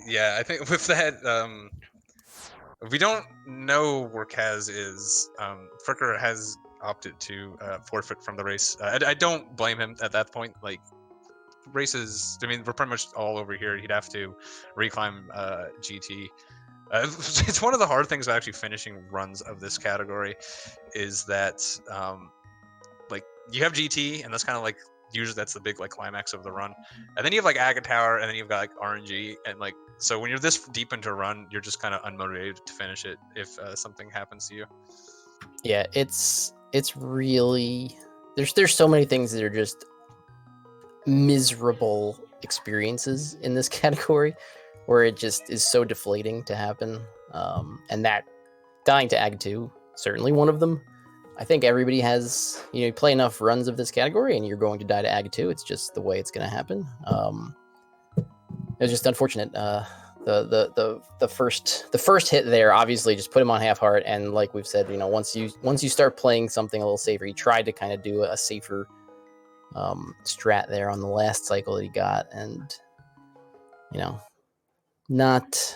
Yeah, I think with that, we don't know where Kaz is. Fricker has opted to forfeit from the race. I don't blame him at that point. Like, races, I mean, we're pretty much all over here. He'd have to reclimb GT. It's one of the hard things about actually finishing runs of this category is that, like, you have GT, and that's kind of like, usually that's the big, like, climax of the run. And then you have, like, Aga Tower, and then you've got, like, RMG, and, like, so when you're this deep into a run, you're just kind of unmotivated to finish it if something happens to you. Yeah, it's really... There's so many things that are just miserable experiences in this category where it just is so deflating to happen, and that dying to Ag 2 certainly one of them. I think everybody has, you play enough runs of this category and you're going to die to Ag 2. It's just the way it's going to happen. It was just unfortunate. The first hit there obviously just put him on half heart, and like we've said, once you start playing something a little safer, he tried to kind of do a safer strat there on the last cycle that he got, and not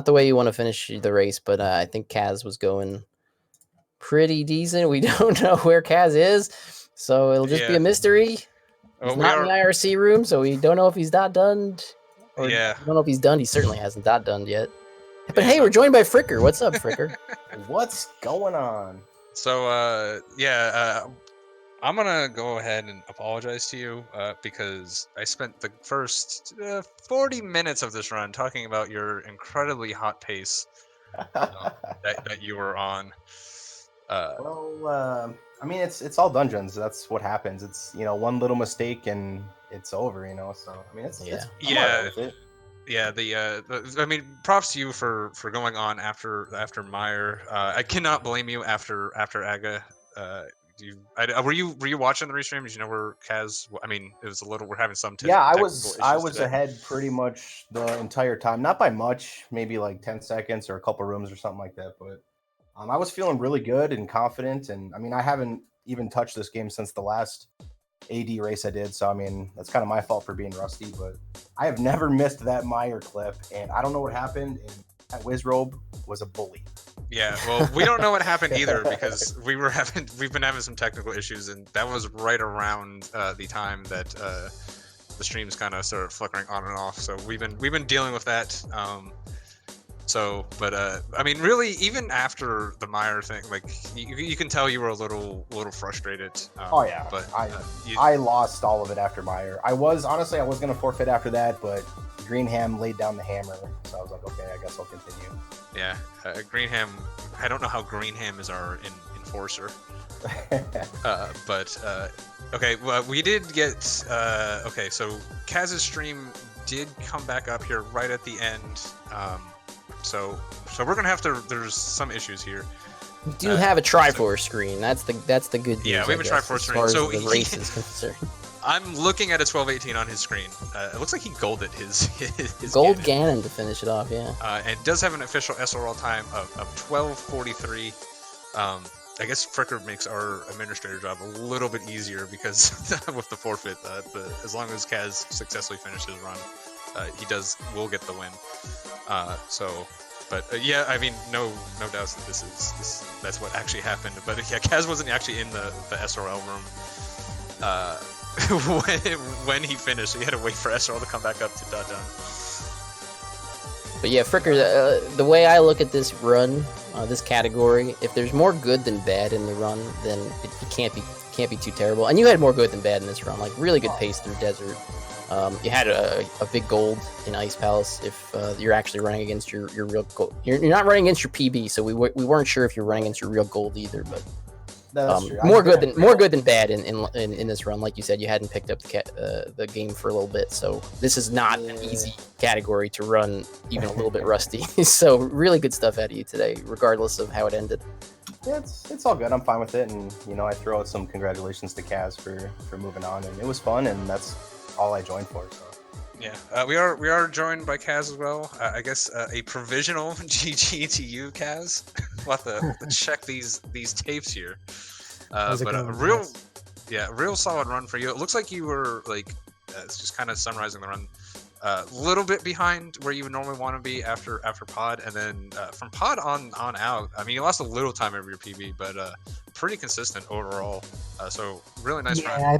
the way you want to finish the race. But I think Kaz was going pretty decent. We don't know where Kaz is, so it'll just be a mystery. He's not in the IRC room, so we don't know if he's not done. Or I don't know if he's done. He certainly hasn't not done yet. But hey, we're joined by Fricker. What's up, Fricker? What's going on? So I'm gonna go ahead and apologize to you because I spent the first 40 minutes of this run talking about your incredibly hot pace that you were on. Well, I mean, it's all dungeons. That's what happens. It's one little mistake and it's over. So I mean, it's I mean, props to you for going on after Meyer. I cannot blame you after Aga. Were you watching the restream? Did you know where Kaz? I mean, it was a little. We're having some. I was today. Ahead pretty much the entire time, not by much, maybe like 10 seconds or a couple rooms or something like that. But I was feeling really good and confident, and I mean, I haven't even touched this game since the last AD race I did, so I mean, that's kind of my fault for being rusty. But I have never missed that Meyer clip, and I don't know what happened. And that Wizrobe was a bully. Yeah, well, we don't know what happened either because we've been having some technical issues, and that was right around the time that the streams kind of started flickering on and off. So we've been dealing with that. I mean, really, even after the Meyer thing, like you can tell you were a little frustrated. But I lost all of it after Meyer. I was gonna forfeit after that, but Greenham laid down the hammer, so I was like, okay, I guess I'll continue. Yeah, Greenham. I don't know how Greenham is our enforcer. Okay. Well, we did get. Okay, so Kaz's stream did come back up here right at the end. So we're gonna have to. There's some issues here. We do have a Triforce screen. That's the good news. Yeah, we have a Triforce screen. As So far as the race is concerned. I'm looking at a 1218 on his screen. It looks like he golded his Gold Ganon. Ganon to finish it off. Yeah. And does have an official SRL time of 12:43. I guess Fricker makes our administrator job a little bit easier because with the forfeit, as long as Kaz successfully finishes his run, will get the win. Yeah, I mean, no doubts that that's what actually happened. But yeah, Kaz wasn't actually in the SRL room when he finished. So he had to wait for SRL to come back up to dot done. But yeah, Fricker, the way I look at this run, this category, if there's more good than bad in the run, then it can't be too terrible. And you had more good than bad in this run, like really good pace through desert. You had a big gold in Ice Palace if you're actually running against your real gold. You're not running against your PB, so we weren't sure if you're running against your real gold either. But more good than bad in this run. Like you said, you hadn't picked up the game for a little bit, so this is not an easy category to run, even a little bit rusty. So really good stuff out of you today, regardless of how it ended. Yeah, it's all good. I'm fine with it, and I throw out some congratulations to Kaz for moving on, and it was fun, and that's all I joined for. So. Yeah, we are joined by Kaz as well. I guess a provisional GG to you, Kaz. We'll have to check these tapes here. But a real solid run for you. It looks like you were like, it's just kind of summarizing the run. A little bit behind where you would normally want to be after pod, and then from pod on out. I mean, you lost a little time over your PB, but pretty consistent overall. So really nice run. Yeah,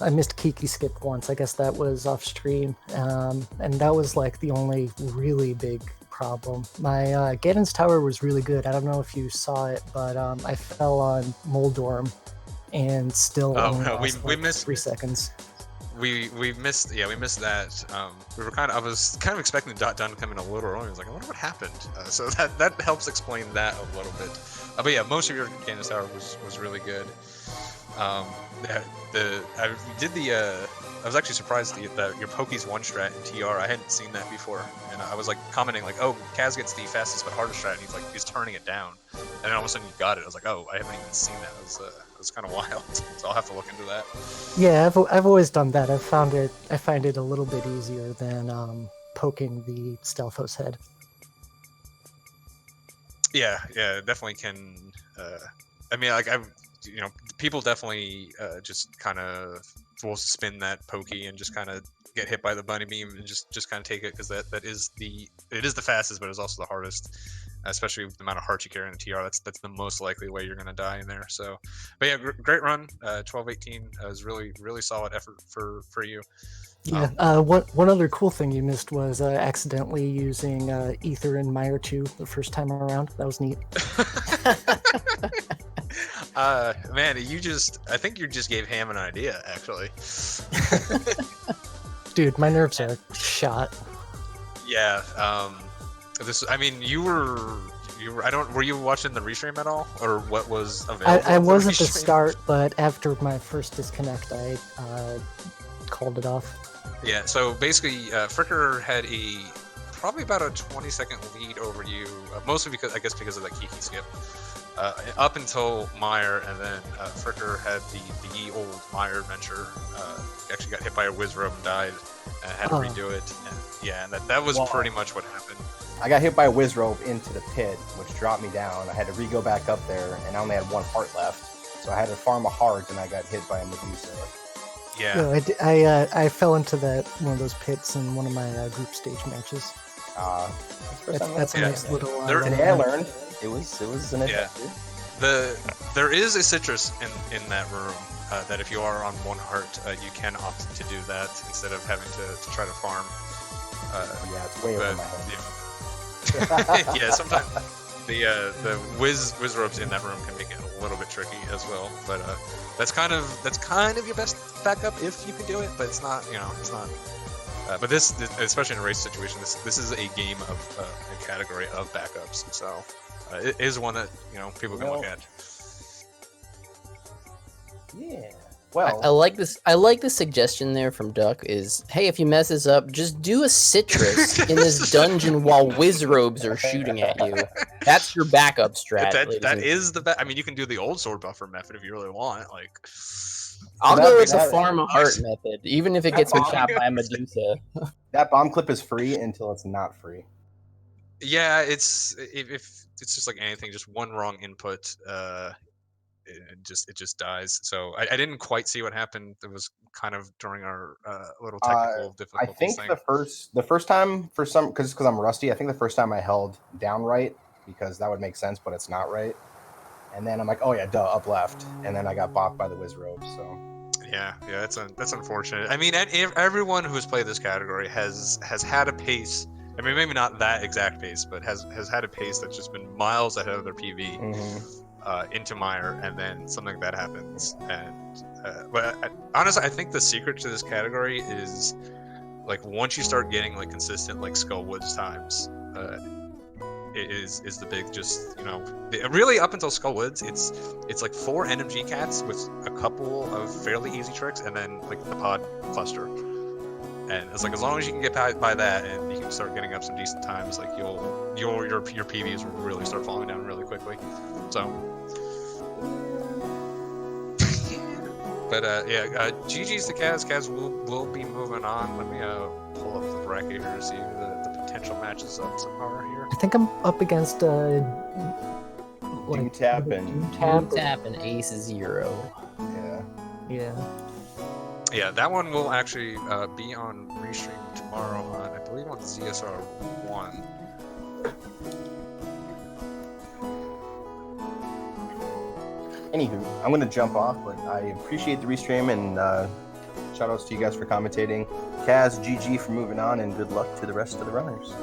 I missed Kiki skip once. I guess that was off stream, and that was like the only really big problem. My Ganon's Tower was really good. I don't know if you saw it, but I fell on Moldorm and still only lost we missed 3 seconds. We missed that. I was kind of expecting dot done to come in a little early. I was like, I wonder what happened. So that helps explain that a little bit. But yeah, most of your Candace Tower was really good. I was actually surprised that your Poke's one strat in TR. I hadn't seen that before, and I was like commenting like, "Oh, Kaz gets the fastest but hardest strat," and he's turning it down, and then all of a sudden you got it. I was like, "Oh, I haven't even seen that." It was kind of wild. So I'll have to look into that. Yeah, I've always done that. I find it a little bit easier than poking the Stelthos head. Yeah, definitely can. I mean, like people definitely just kind of will spin that pokey and just kind of get hit by the bunny beam and just kind of take it, because it is the fastest, but it's also the hardest, especially with the amount of hearts you carry in the TR. That's the most likely way you're gonna die in there. So, but yeah, great run. 12-18 was really solid effort for you. Yeah. One other cool thing you missed was accidentally using Ether in Mire 2 the first time around. That was neat. Man, I think you just gave Ham an idea, actually. Dude, my nerves are shot. Yeah. I mean, were you watching the restream at all, or what was available? I was at the start, but after my first disconnect, I called it off. Yeah, so basically, Fricker had probably about a 20-second lead over you, mostly because of that Kiki skip, up until Mire, and then Fricker had the old Mire adventure. Actually got hit by a whiz robe and died, and had to redo it. And that was pretty much what happened. I got hit by a whiz robe into the pit, which dropped me down. I had to re-go back up there, and I only had 1 heart left, so I had to farm a heart, and I got hit by a Medusa. Yeah. No, I fell into one of those pits in one of my group stage matches. That's a nice little. Today I learned it was an adventure. There is a citrus in that room that if you are on 1 heart, you can opt to do that instead of having to try to farm. Yeah, it's way over my head. Yeah, sometimes the whiz robes in that room can make it a little bit tricky as well. But that's kind of your best backup if you can do it. But it's not, it's not. But this, especially in a race situation, this is a game of a category of backups. So it is one that people can look at. Yeah. Well, I like this. I like the suggestion there from Duck. Is hey, if you mess this up, just do a citrus in this dungeon while whiz robes are shooting at you. That's your backup strat. That is the best. I mean, you can do the old sword buffer method if you really want. Like, I'll that- go with the that- Pharma Art method, even if it gets me bomb- shot by a Medusa. that bomb clip is free until it's not free. yeah, it's if it's just like anything, just one wrong input, it just dies. So I didn't quite see what happened. It was kind of during our little technical I difficulties think thing. the first time for some because I'm rusty. I think the first time I held down right because that would make sense, but it's not right. And then I'm like, oh yeah, duh, up left. And then I got bopped by the whiz robe. So Yeah, that's unfortunate. I mean, everyone who's played this category has had a pace. I mean, maybe not that exact pace, but has had a pace that's just been miles ahead of their PV into Mire, and then something like that happens. And but honestly, I think the secret to this category is like once you start getting like consistent like Skullwoods times. Is the big just really up until Skullwoods it's like 4 NMG cats with a couple of fairly easy tricks and then like the pod cluster, and it's like as long as you can get by that and you can start getting up some decent times, like your PVs will really start falling down really quickly. So but GG's to Kaz. Kaz will be moving on. Let me pull up the bracket here to see the potential matches up are here. I think I'm up against Doom Tap and Ace Zero. Yeah. Yeah, that one will actually be on restream tomorrow on, I believe, on ZSR 1. Anywho, I'm going to jump off, but I appreciate the restream and shout outs to you guys for commentating. Kaz, GG for moving on, and good luck to the rest of the runners.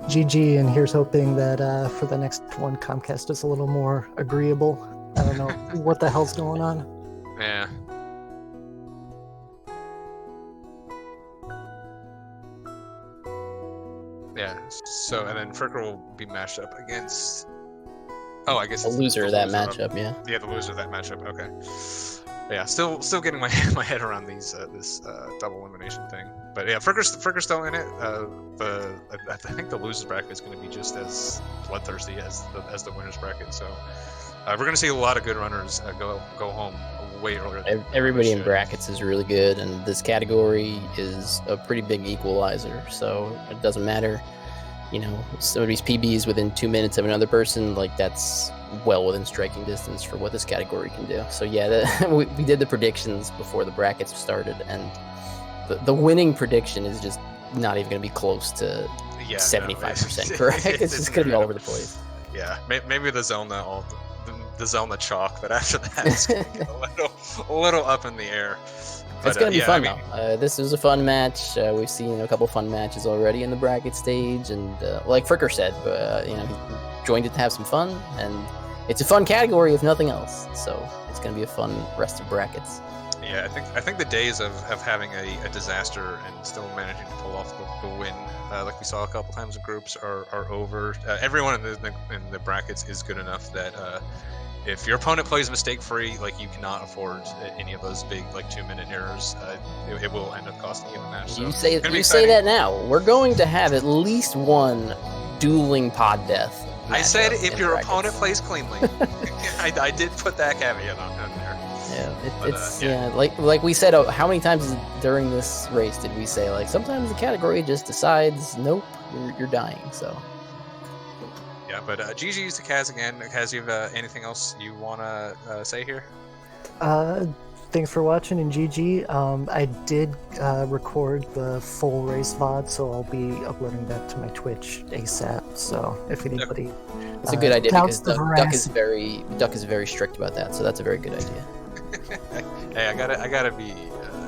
GG, and here's hoping that for the next one, Comcast is a little more agreeable. I don't know what the hell's going on. Yeah. Yeah, so, and then Fricker will be matched up against... Oh, I guess The it's loser of that loser matchup, yeah. Yeah, the loser of that matchup, okay. Yeah, still getting my head around these this double elimination thing. But yeah, Fricker's still in it. I think the losers bracket is going to be just as bloodthirsty as the winners bracket. So we're going to see a lot of good runners go home way earlier. Everybody in brackets is really good, and this category is a pretty big equalizer. So it doesn't matter, somebody's PB is within 2 minutes of another person. Like that's well within striking distance for what this category can do. So yeah, we did the predictions before the brackets started, and the winning prediction is just not even going to be close to 75% correct. It's just going to be all over the place. Yeah, maybe the Zelda the Zelda chalk, but after that it's going to get a little up in the air. But, it's going to be fun, I mean, though. This is a fun match. We've seen a couple fun matches already in the bracket stage, and like Fricker said, he joined it to have some fun, and it's a fun category if nothing else. So it's going to be a fun rest of brackets. Yeah, I think the days of having a disaster and still managing to pull off the win, like we saw a couple times in groups, are over. Everyone in the brackets is good enough that if your opponent plays mistake-free, like you cannot afford any of those big 2-minute errors. It will end up costing you the match. So you say that now. We're going to have at least one dueling pod death. I said if your opponent plays cleanly. I did put that caveat on there. Yeah, like we said, how many times during this race did we say sometimes the category just decides nope, you're dying. So yeah, but GG's to Kaz again. Kaz, you have anything else you want to say here? Thanks for watching, and GG. I did record the full race VOD, so I'll be uploading that to my Twitch ASAP. So if anybody, it's a good idea because Duck is very strict about that. So that's a very good idea. Hey, I gotta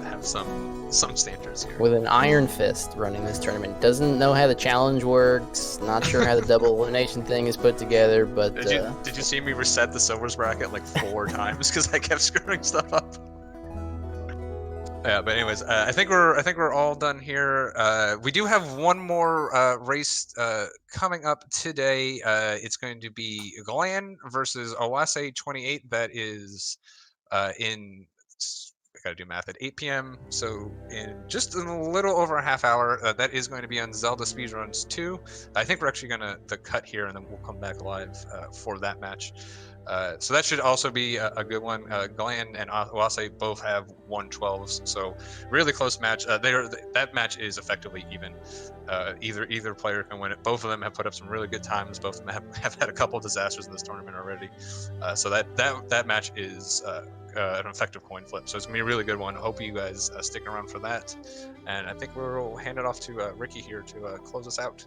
have some standards here. With an iron fist running this tournament, doesn't know how the challenge works. Not sure how the double elimination thing is put together, but did you see me reset the silvers bracket 4 times because I kept screwing stuff up? Yeah, but anyways, I think we're all done here. We do have one more race coming up today. It's going to be Glan versus Owase 28. That is in I gotta do math, at 8 p.m. So in just a little over a half hour, that is going to be on Zelda Speedruns 2. I think we're actually gonna cut here, and then we'll come back live for that match. So that should also be a good one. Glenn and Oase both have 112s, so really close match. That match is effectively even. Either player can win it. Both of them have put up some really good times. Both of them have had a couple of disasters in this tournament already. So that match is an effective coin flip. So it's gonna be a really good one. Hope you guys stick around for that. And I think we'll hand it off to Ricky here to close us out.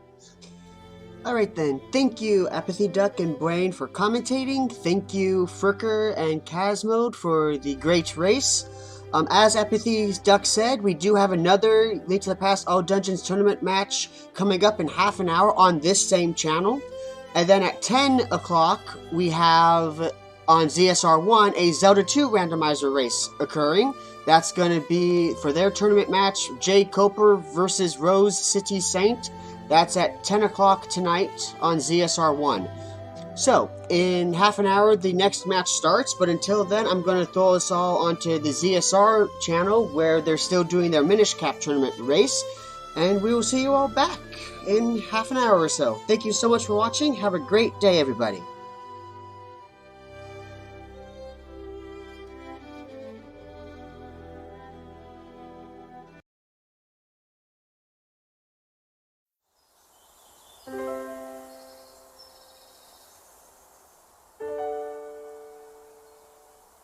Alright then, thank you Apathy Duck and Brain for commentating, thank you Fricker and Caznode for the great race. As Apathy Duck said, we do have another Link to the Past All Dungeons tournament match coming up in half an hour on this same channel. And then at 10 o'clock, we have on ZSR1 a Zelda 2 randomizer race occurring. That's going to be for their tournament match, Jay Coper versus Rose City Saint. That's at 10 o'clock tonight on ZSR1. So, in half an hour, the next match starts, but until then, I'm going to throw us all onto the ZSR channel, where they're still doing their Minish Cap tournament race, and we will see you all back in half an hour or so. Thank you so much for watching. Have a great day, everybody.